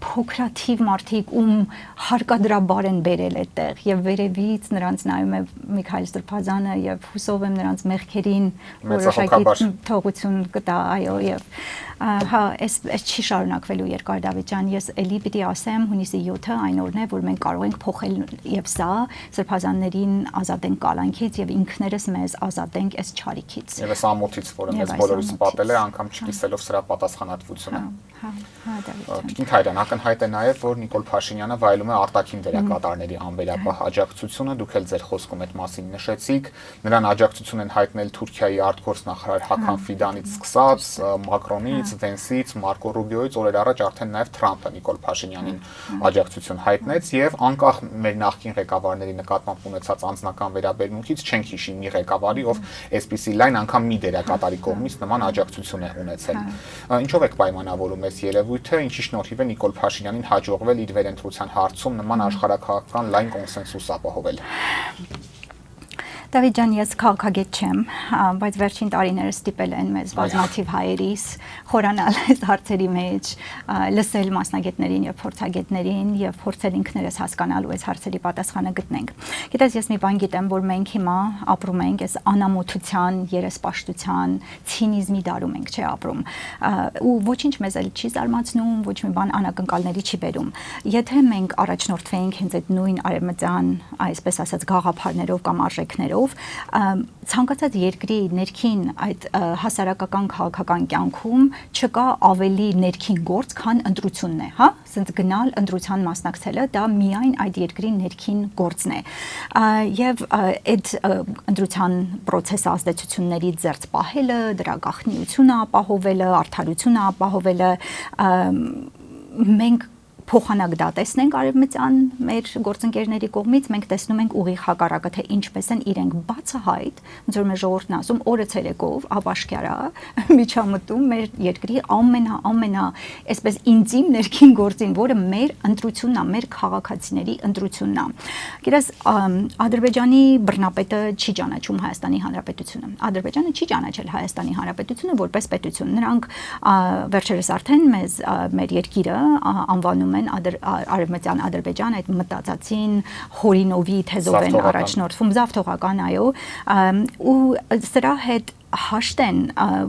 փոքրաթիվ մարդիկ ում հարկադրաբար են բերել այդտեղ եւ վերևից նրանց նայում է Միքայել Սրբազանը եւ հուսով եմ նրանց մեղքերին որոշակի թողություն կտա, այո, եւ հա, այս չի շարունակվելու երկար Դավիթ ջան, ես էլի պիտի ասեմ հունիսի 7-ը այն օրն է, որ մենք կարող ենք փոխել եւ սա սրբազաններին ազատենք կալանքից եւ ինքներս մեզ ազատենք այս չարիքից։ Եվ այս ամոթից, որը մեզ բոլորիս պատել է, անգամ չկիսելով սրա պատասխանատվությունը։ Հա, Դավիթ ջան։ Տիկին Հայրան, ակնհայտ է նաև, որ Նիկոլ Փաշինյանը վայելում է արտաքին դերակատարների անվերապահ աջակցությունը, դուք էլ ձեր խոսքում այդ մասին նշեցիք, նրան աջակցություն են հայտնել Թուրքիայի արտգործնախարար Հական Ֆիդանից սկսած, Մակրոնից, Վենսից, Մարկո Ռուբիոից, օրեր առաջ արդեն նաև Թրամփը Նիկոլ Փաշինյանին աջակցություն հայտնեց եւ անկախ մեր նախկին ղեկավարների նկատմամբ ունեցած անձնական վերաբերմունքից չենք հիշի մի ղեկավարի, ով այսպիսի լայն անգամ մի դերակատարի կողմից նման աջակցություն է ունեցել։ Ինչով եք պայմանավորում այս երևույթը, ինչի շնորհիվ է Նիկոլ Փաշինյանին հաջողվել իր վերընտրության հարցում նման աշխարհաքաղաքական լայն կոնսենսուս ապահովել։ Դավիթ ջան, ես քաղաքագետ չեմ, բայց վերջին տարիները ստիպել են մեզ բազմաթիվ հայերիս խորանալ այս հարցերի մեջ, լսել մասնագետներին եւ փորձագետներին եւ փորձել ինքներս հասկանալու այս հարցերի պատասխանը գտնենք։ Գիտես, ես մի բան գիտեմ, որ մենք հիմա ապրում ենք այս անամոթության, երեսպաշտության, ցինիզմի դարում ենք, չէ՞ ապրում։ Ու ոչինչ մեզ էլ չի զարմացնում, ոչ մի բան անակնկալների չի բերում։ Եթե մենք առաջնորդվենք հենց այդ նույն արևմտյան, այսպես ասած, գաղափարներով կամ արժեքներով, ցանկացած երկրի ներքին այդ հասարակական քաղաքական կյանքում չկա ավելի ներքին գործ, քան ընտրությունն է, հա? Ասենց գնալ ընտրության մասնակցելը դա միայն այդ երկրի ներքին գործն է։ Եվ այդ ընտրության process ազդեցությունների ձեռք պահելը, դրա գաղտնիությունը ապահովելը, արդարությունը ապահովելը մենք փոխանակ դա տեսնենք արևմտյան մեր գործընկերների կողմից, մենք տեսնում ենք ուղիղ հակառակը, թե ինչպես են իրենք բացահայտ, ոնց որ մեր ժողովուրդն ասում, օրը ցերեկով ապաշկյարա միջամտում մեր երկրի ամենա այսպես ինտիմ ներքին գործին, որը մեր ընտրությունն է, մեր քաղաքացիների ընտրությունն է։ Գիտես, Ադրբեջանի բռնապետը չի ճանաչում Հայաստանի Հանրապետությունը։ Ադրբեջանը չի ճանաչել Հայաստանի Հանրապետությունը որպես պետություն։ Նրանք վերջերս արդեն մեզ մեր երկիրը անվանում են արևմտյան Ադրբեջան, այդ մտածածին հորինովի թեզով են առաջնորդվում, զավթողական, այո, ու սրա հետ հաշտ են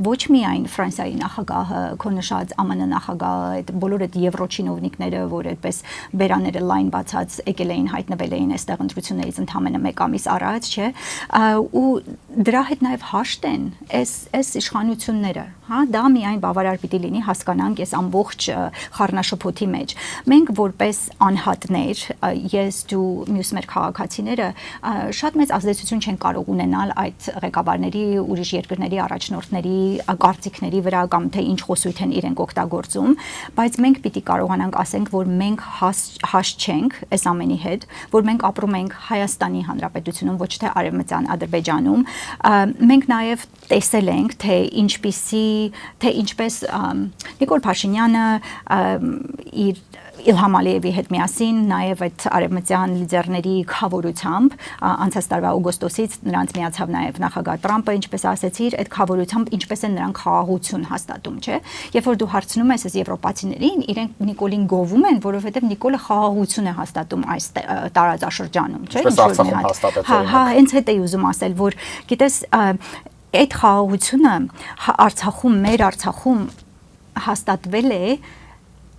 ոչ միայն Ֆրանսիայի նախագահը, քո նշած ԱՄՆ նախագահը, այդ բոլոր այդ եվրոչինովնիկները, որ այդպես բերաները լայն բացած եկել էին, հայտնվել էին այստեղ ընտրություններից ընդամենը 1 ամիս առաջ, չէ, ու դրա հետ նաև հաշտ են այս իշխանությունները, հա, դա միայն բավարար պիտի լինի հասկանանք այս ամբողջ խառնաշփոթի մեջ։ Մենք որպես անհատներ, ես դու մյուս մեր քաղաքացիները շատ մեծ ազդեցություն չեն կարող ունենալ այդ ղեկավարների, ուրիշ երկրների առաջնորդների կարծիքների վրա կամ թե ինչ խոսույթ են իրենք օգտագործում, բայց մենք պիտի կարողանանք ասենք, որ մենք հաշտ չենք այս ամենի հետ, որ մենք ապրում ենք Հայաստանի Հանրապետությունում, ոչ թե արևմտյան Ադրբեջանում։ Մենք նաև տեսել ենք, թե ինչպես Նիկոլ Փաշինյանը իր Իլհամ Ալիևի հետ միասին, նաև այդ արևմտյան լիդերների խավորությամբ անցած տարվա օգոստոսից նրանց միացավ նաև նախագահ Տրամփը, ինչպես ասեցիր, այդ խավորությամբ ինչպես են նրանք խաղաղություն հաստատում, չէ։ Երբ որ դու հարցնում ես այս եվրոպացիներին, իրենք Նիկոլին գովում են, որովհետև Նիկոլը խաղաղություն է հաստատում այս տարածաշրջանում, չէ։ Հա, հենց հետ էի ուզում ասել, որ գիտես, այդ խաղաղությունը մեր Արցախում հաստատվել է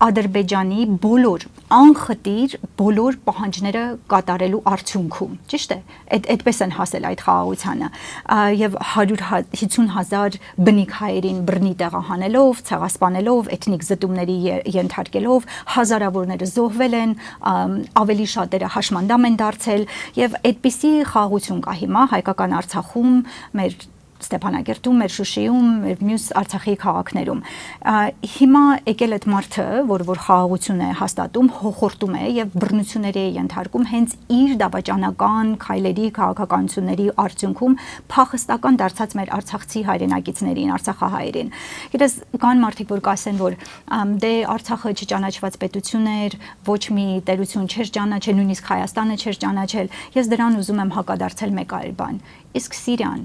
Ադրբեջանի բոլոր անխտիր բոլոր պահանջները կատարելու արդյունքում, ճիշտ է, այդպես են հասել այդ խաղաղությանը եւ 150,000 բնիկ հայերին բռնի տեղահանելով, ցեղասպանելով, էթնիկ զտումների ենթարկելով, հազարավորները զոհվել են, ավելի շատերը հաշմանդամ են դարձել եւ այդպիսի խաղաղություն կա հիմա հայկական Արցախում մեր Ստեփանագերտում, մեր Շուշիում, մեր մյուս Արցախի քաղաքներում։ Հիմա եկել այդ մարդը, որ խաղաղություն է հաստատում, հոխորտում է եւ բռնությունների է ենթարկում հենց իր դավաճանական քայլերի, քաղաքականությունների արդյունքում փախստական դարձած մեր արցախցի հայրենակիցներին, արցախահայերին։ Գիտես, կան մարդիկ, որ կասեն, որ դե Արցախը չճանաչված պետություն էր, ոչ մի տերություն չէր ճանաչել, նույնիսկ Հայաստանը չէր ճանաչել։ Ես դրան ուզում եմ հակադարձել մեկ այլ բան։ Իսկ Սիրիան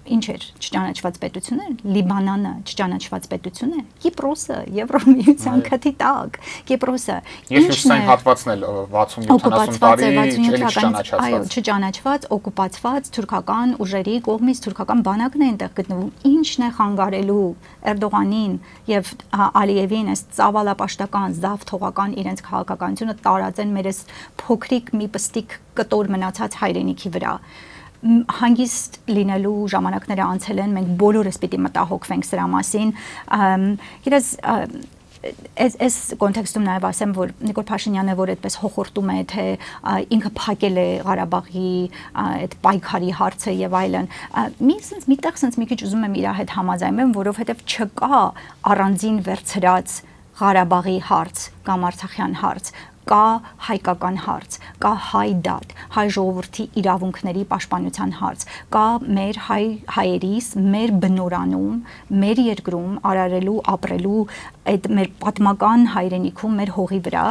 ինչ էր չճանաչված պետություն է, Լիբանանը չճանաչված պետություն է, Կիպրոսը, Եվրոմիության քթի տակ, Կիպրոսը ինչն է հատվածն էլ 60-70 տարի չճանաչված, այո, չճանաչված, օկուպացված թուրքական ուժերի կողմից թուրքական բանակն է այնտեղ գտնվում, ինչն է խանգարելու Էրդողանին եւ Ալիևին այս ծավալապաշտական, զավ թողական իրենց քաղաքականությունը տարածեն մեր այս փոքրիկ մի պստիկ կտոր մնացած հայրենիքի վրա։ Հանգիստ լինելու ժամանակները անցել են, մենք բոլորս պիտի մտահոգվենք սրա մասին։ Գիտես, այս կոնտեքստում նաև ասեմ, որ Նիկոլ Փաշինյանը, որ այդպես հոխորտում է, թե ինքը փակել է Ղարաբաղի այդ պայքարի հարցը եւ այլն, միտեղ sense մի քիչ ուզում եմ իր հետ համաձայնեմ, որովհետեւ չկա առանձին վերցրած Ղարաբաղի հարց կամ Արցախյան հարց, կա հայկական հարց, կա հայ դատ, հայ ժողովրդի իրավունքների պաշտպանության հարց, կա մեր հայերիս, մեր բնորանում, մեր երկրում արարելու, ապրելու այդ մեր պատմական հայրենիքում, մեր հողի վրա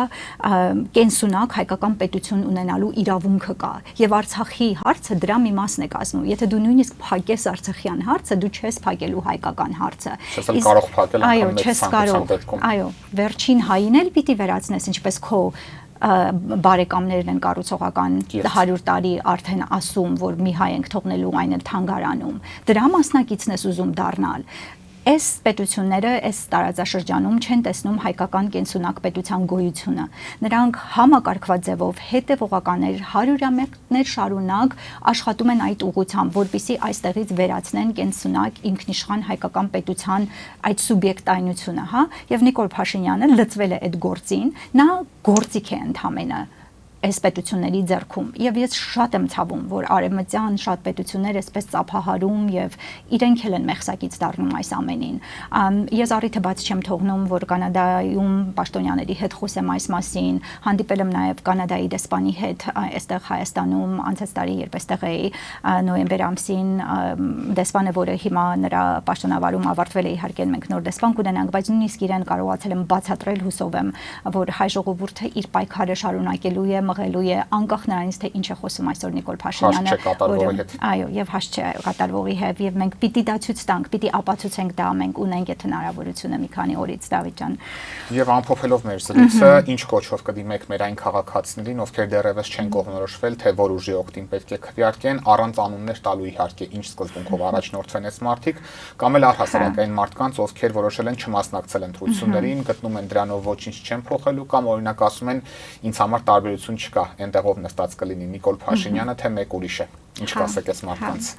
կենսունակ հայկական պետություն ունենալու իրավունքը կա։ Եվ Արցախի հարցը դրա մի մասն է կազմում։ Եթե դու նույնիսկ փակես Արցախյան հարցը, դու չես փակելու հայկական հարցը։ Չես կարող փակել այո, չես կարող։ Այո, վերջին հային էլ պիտի վերացնես, ինչպես քո բարեկամներն են կառուցողական 100 տարի արդեն ասում, որ մի հայ ենք թողնելու այն էլ թանգարանում։ Դրա մասնակիցն ես ուզում դառնալ։ Այս պետությունները այս տարածաշրջանում չեն տեսնում հայկական կենսունակ պետության գոյությունը։ Նրանք համակարգված ձևով հետևողականներ 100-ամյակներ շարունակ աշխատում են այդ ուղղությամբ, որպեսզի այստեղից վերացնեն կենսունակ ինքնիշխան հայկական պետության այդ սուբյեկտայնությունը, հա, եւ Նիկոլ Փաշինյանը լծվել է այդ գործին, նա գործիք է ընդամենը այս պետությունների ձեռքում եւ ես շատ եմ ցավում, որ արևմտյան շատ պետություններ այսպես ծափահարում եւ իրենք էլ են մեղսակից դառնում այս ամենին։ Ես առիթը բաց չեմ թողնում, որ Կանադայում պաշտոնյաների հետ խոսեմ այս մասին, հանդիպել եմ նաեւ Կանադայի դեսպանի հետ այստեղ Հայաստանում անցած տարի, երբ այստեղ էի նոյեմբեր ամսին, դեսպանը, որը հիմա նրա պաշտոնավարում ավարտվել է, իհարկե մենք նոր դեսպան կունենանք, բայց նույնիսկ իրեն կարողացել եմ բացատրել, հուսով եմ, որ հայ ժողովուրդը իր պայքարը շարունակելու է, մղելու է անկախ նրանից թե ինչ է խոսում այսօր Նիկոլ Փաշինյանը, այո, եւ հաշ չէ կատարվողի հետ, եւ մենք պիտի դա ցույց տանք, պիտի ապացուցենք դա, մենք ունենք այդ հնարավորությունը մի քանի օրից, Դավիթ ջան։ Եվ ամփոփելով մեր զրույցը, ինչ կոչով կդիմեք մեր այն քաղաքացիներին, ովքեր դեռևս չեն կողմնորոշվել, թե որ ուժի օգտին պետք է քվեարկեն, առանց անուններ տալու իհարկե, ինչ սկզբունքով առաջնորդվեն այս մարդիկ, կամ էլ առհասարակային մարդկանց, ովքեր որոշել են չմասնակցել ընտրություններին, գտնում են դրանով ոչինչ չեն փոխելու կամ օրինակ ասում են ինձ համար տարբերություն չկա, այնտեղով նստած կլինի Նիկոլ Փաշինյանը, թե մեկ ուրիշ է։ Ինչ կասեք այս մարդկանց։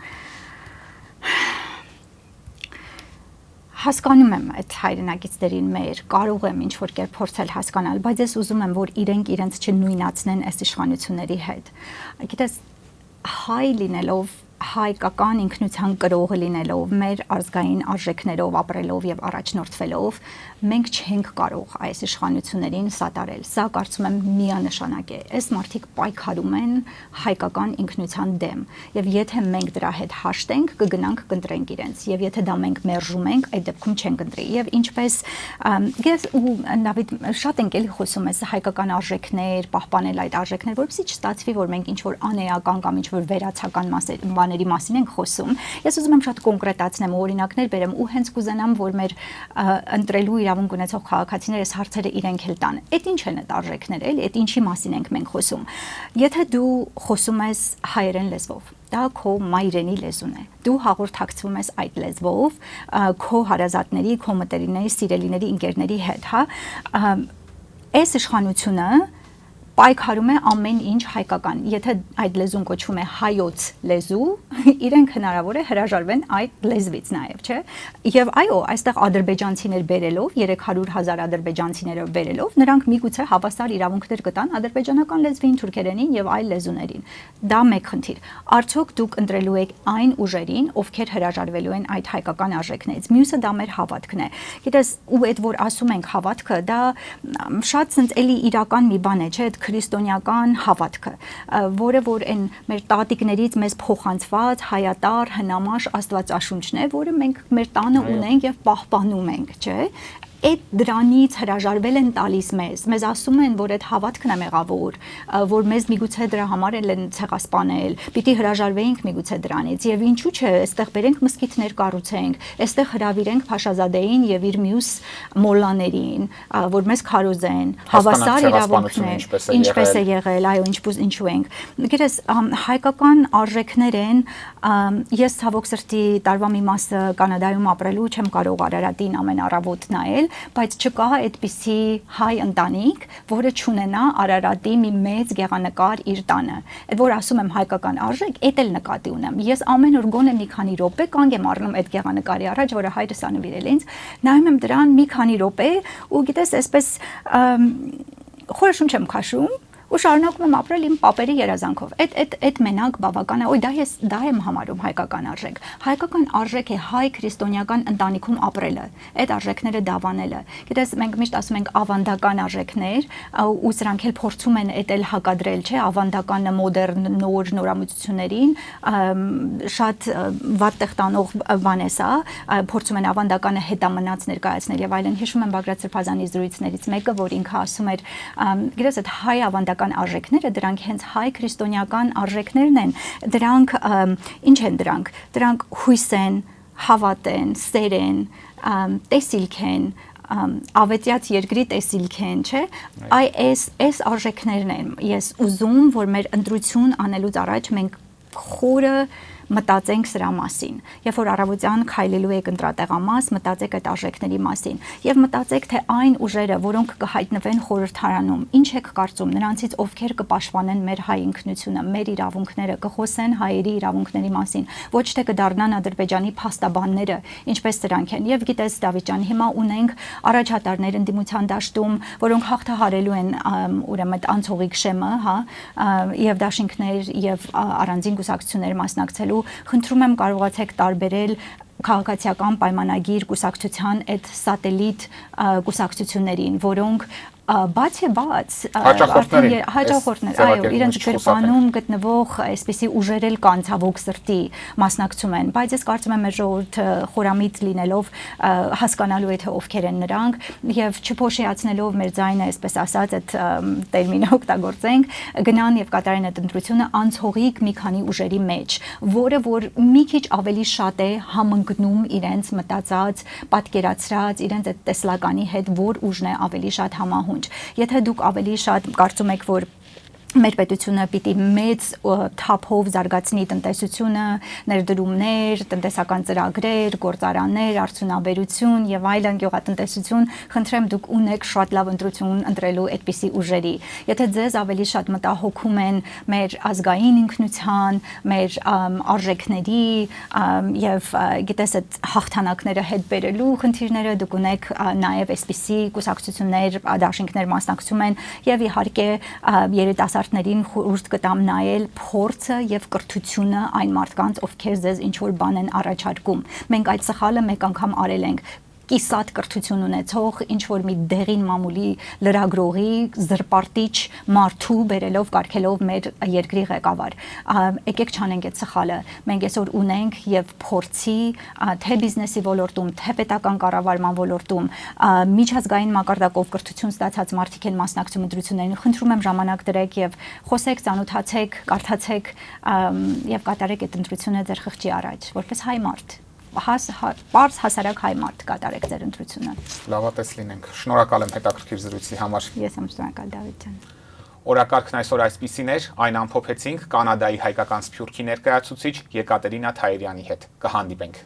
Հասկանում եմ այդ հայրենակիցներին մեր, կարող եմ ինչ-որ կերպ փորձել հասկանալ, բայց ես ուզում եմ, որ իրենց չնույնացնեն այս իշխանությունների հետ։ Գիտես, հայ լինելով, հայկական ինքնության կրողը լինելով, մեր ազգային արժեքներով ապրելով եւ առաջնորդվելով, մենք չենք կարող այս իշխանություններին սատարել։ Սա կարծում եմ միանշանակ է։ Այս մարդիկ պայքարում են հայկական ինքնության դեմ, եւ եթե մենք դրա հետ հաշտենք, կգնանք կընտրենք իրենց, եւ եթե դա մենք մերժում ենք, այդ դեպքում չենք ընտրի։ Եվ ինչպես ես ու Դավիթ շատ ենք էլի խոսում այս հայկական արժեքներ, պահպանել այդ արժեքներ, որովհետեւ չստացվի, որ մենք ինչ որ անեական կամ ինչ որ վերացական բաների մասին ենք խոսում։ Ես ուզում եմ շատ կոնկրետացնեմ ու օրինակներ բերեմ ու հենց կուզենամ, որ մեր ընտրելու իրավունք ունեցող քաղաքացիները այս հարցերը իրենք էլ տան։ Այդ ինչ են այդ արժեքները, էլի, այդ ինչի մասին ենք մենք խոսում։ Եթե դու խոսում ես հայերեն լեզվով, դա քո մայրենի լեզուն է։ Դու հաղորդակցվում ես այդ լեզվով քո հարազատների, քո մտերիմների, սիրելիների, ընկերների հետ, հա։ Այս իշխանությունը պայքարում է ամեն ինչ հայկական։ Եթե այդ լեզուն կոչվում է հայոց լեզու, իրենք հնարավոր է հրաժարվեն այդ լեզվից նաև, չէ՞։ Եվ այո, այստեղ ադրբեջանցիներ բերելով, 300,000 ադրբեջանցիները բերելով, նրանք միգուցե հավասար իրավունքներ կտան ադրբեջանական լեզվին, թուրքերենին եւ այլ լեզուներին։ Դա մեկ խնդիր։ Արդյոք դուք ընտրելու եք այն ուժերին, ովքեր հրաժարվելու են այդ հայկական արժեքներից։ Մյուսը դա մեր հավատքն է։ Գիտես, ու այդ որ ասում ենք հավատքը, դա շատ ցենց էլի իրական մի բան է, չէ՞, այդ քրիստոնեական հավատքը, որը որ այն մեր տատիկներից մեզ փոխանցված հայատար հնամաշ աստվածաշունչն է, որը մենք մեր տանը ունենք եւ պահպանում ենք, չէ՞։ Այդ դրանից հրաժարվել են տալիս մեզ ասում են, որ այդ հավատքն է մեղավոր, որ մեզ միգուցե դրա համար են ցեղասպանել, պիտի հրաժարվեինք միգուցե դրանից եւ ինչու՞ չէ, այստեղ բերենք մսկիթներ կառուցենք, այստեղ հրավիրենք Փաշազադեին եւ իր մյուս մոլլաներին, որ մեզ քարոզեն, հավասար իրավունքներ, ինչպես է եղել, այո, ինչու ենք։ Գիտես, հայկական արժեքներ են, ես ցավոք սրտի տարվա մի մասը Կանադայում ապրելու չեմ կարող Արարատին ամեն առավոտ նայել, բայց չկա այդպիսի հայ ընտանիք, որը չունենա Արարատի մի մեծ գեղանկար իր տանը։ Այդ որ ասում եմ հայկական արժեք, էդ էլ նկատի ունեմ։ Ես ամեն օր գոնե մի քանի րոպե կանգ եմ առնում այդ գեղանկարի առաջ, որը հայրս ա նվիրել ինձ, նայում եմ դրան մի քանի րոպե ու գիտես, այսպես խորը շունչ եմ քաշում ու շարունակում եմ ապրել իմ պապերի երազանքով։ Այդ մենակ բավական է, օй դա եմ համարում հայկական արժեք։ Հայկական արժեք է հայ քրիստոնեական ընտանիքում ապրելը, այդ արժեքները դավանելը։ Գիտես, մենք միշտ ասում ենք ավանդական արժեքներ, ու սրանք էլ փորձում են այդ էլ հակադրել, չէ, ավանդականը մոդեռն նոր նորամուծություններին, շատ վատ տեղ տանող բան է սա, փորձում են ավանդականը հետամնաց ներկայացնել եւ այլն։ Հիշում եմ Բագրատ Սրբազանի զրույցներից մեկը, որ ինքը ասում էր, գիտես, այդ հայ ավանդական արժեքները, դրանք հենց հայ քրիստոնեական արժեքներն են, դրանք ինչ են դրանք, դրանք հույս են, հավատ են, սեր են, տեսիլք են, ավետյաց երկրի տեսիլք են, չէ, այս արժեքներն են, ես ուզում, որ մեր ընտրություն անելուց առաջ մենք խորը մտածենք սրա մասին, երբ որ առավոտյան քայլելու եք ընտրատեղամաս, մտածեք այդ արժեքների մասին եւ մտածեք, թե այն ուժերը, որոնք կհայտնվեն խորհրդարանում, ինչ եք կարծում նրանցից, ովքեր կպաշտպանեն մեր հայ ինքնությունը, մեր իրավունքները, կխոսեն հայերի իրավունքների մասին, ոչ թե կդառնան Ադրբեջանի փաստաբանները, ինչպես սրանք են։ Եվ գիտես, Դավիթ ջան, հիմա ունենք առաջատարներ ընդդիմության դաշտում, որոնք հաղթահարելու են ուրեմն անցողիկ շեմը, հա, եւ դաշինքներ եւ առանձին կուսակցություններ մասնակցելու խնդրում եմ կարողացեք տարբերել քաղաքացիական պայմանագիր կուսակցության այդ սատելիտ կուսակցություններին, որոնք բաց հաճախորդներ, այո, իրենց գրպանում գտնվող այսպիսի ուժեր էլ կան ցավոք սրտի մասնակցում են, բայց ես կարծում եմ մեր ժողովուրդը խորամիտ լինելով հասկանալու է թե ովքեր են նրանք եւ չփոշիացնելով մեր ձայնը, այսպես ասած, այդ տերմինը օգտագործենք, գնան եւ կատարեն այդ ընտրությունը անցողիկ մի քանի ուժերի մեջ, որը որ մի քիչ ավելի շատ է համընկնում իրենց մտածած, պատկերացրած, իրենց այդ տեսլականի հետ, որ ուժն է ավելի շատ համահունչ։ Եթե դուք ավելի շատ կարծում եք, որ մեր պետությունը պիտի մեծ թափով զարգացնի տնտեսությունը, ներդրումներ, տնտեսական ծրագրեր, գործարաններ, արդյունաբերություն եւ այլն գյուղատնտեսություն, խնդրեմ դուք ունեք շատ լավ ընտրություն ընտրելու այդպիսի ուժերի։ Եթե ձեզ ավելի շատ մտահոգում են մեր ազգային ինքնության, մեր արժեքների եւ գիտես այդ հաղթանակները հետ բերելու խնդիրները, դուք ունեք նաեւ այսպիսի կուսակցություններ, դաշինքներ մասնակցում են եւ իհարկե երիտասարդներին խորհուրդ կտամ նայել փորձը եւ կրթությունը այն մարդկանց, ովքեր ձեզ ինչ որ բան են առաջարկում։ Մենք այդ սխալը մեկ անգամ արել ենք։ Կիսատ կրթություն ունեցող ինչ որ մի դեղին մամուլի լրագրողի զրպարտիչ մարդու բերելով կարգելով մեր երկրի ղեկավար։ Եկեք չանենք այդ սխալը։ Մենք այսօր ունենք եւ փորձի թե բիզնեսի ոլորտում, թե պետական կառավարման ոլորտում միջազգային մակարդակով կրթություն ստացած մարդիկ են մասնակցում ընտրություններին։ Խնդրում եմ ժամանակ դրեք եւ խոսեք, ծանոթացեք, կարդացեք եւ կատարեք այդ ընտրությունը ձեր խղճի առաջ, որպես հայ մարդ։ Պարզ հասարակ հայ մարդ կատարեք ձեր ընտրությունը։ Լավատես լինենք։ Շնորհակալ եմ հետաքրքիր զրույցի համար։ Ես եմ շնորհակալ Դավիթ ջան։ Օրակարգն այսօր այսպիսին էր, այն ամփոփեցինք Կանադայի հայկական սփյուռքի ներկայացուցիչ Եկատերինա Թայերյանի հետ։ Կհանդիպենք։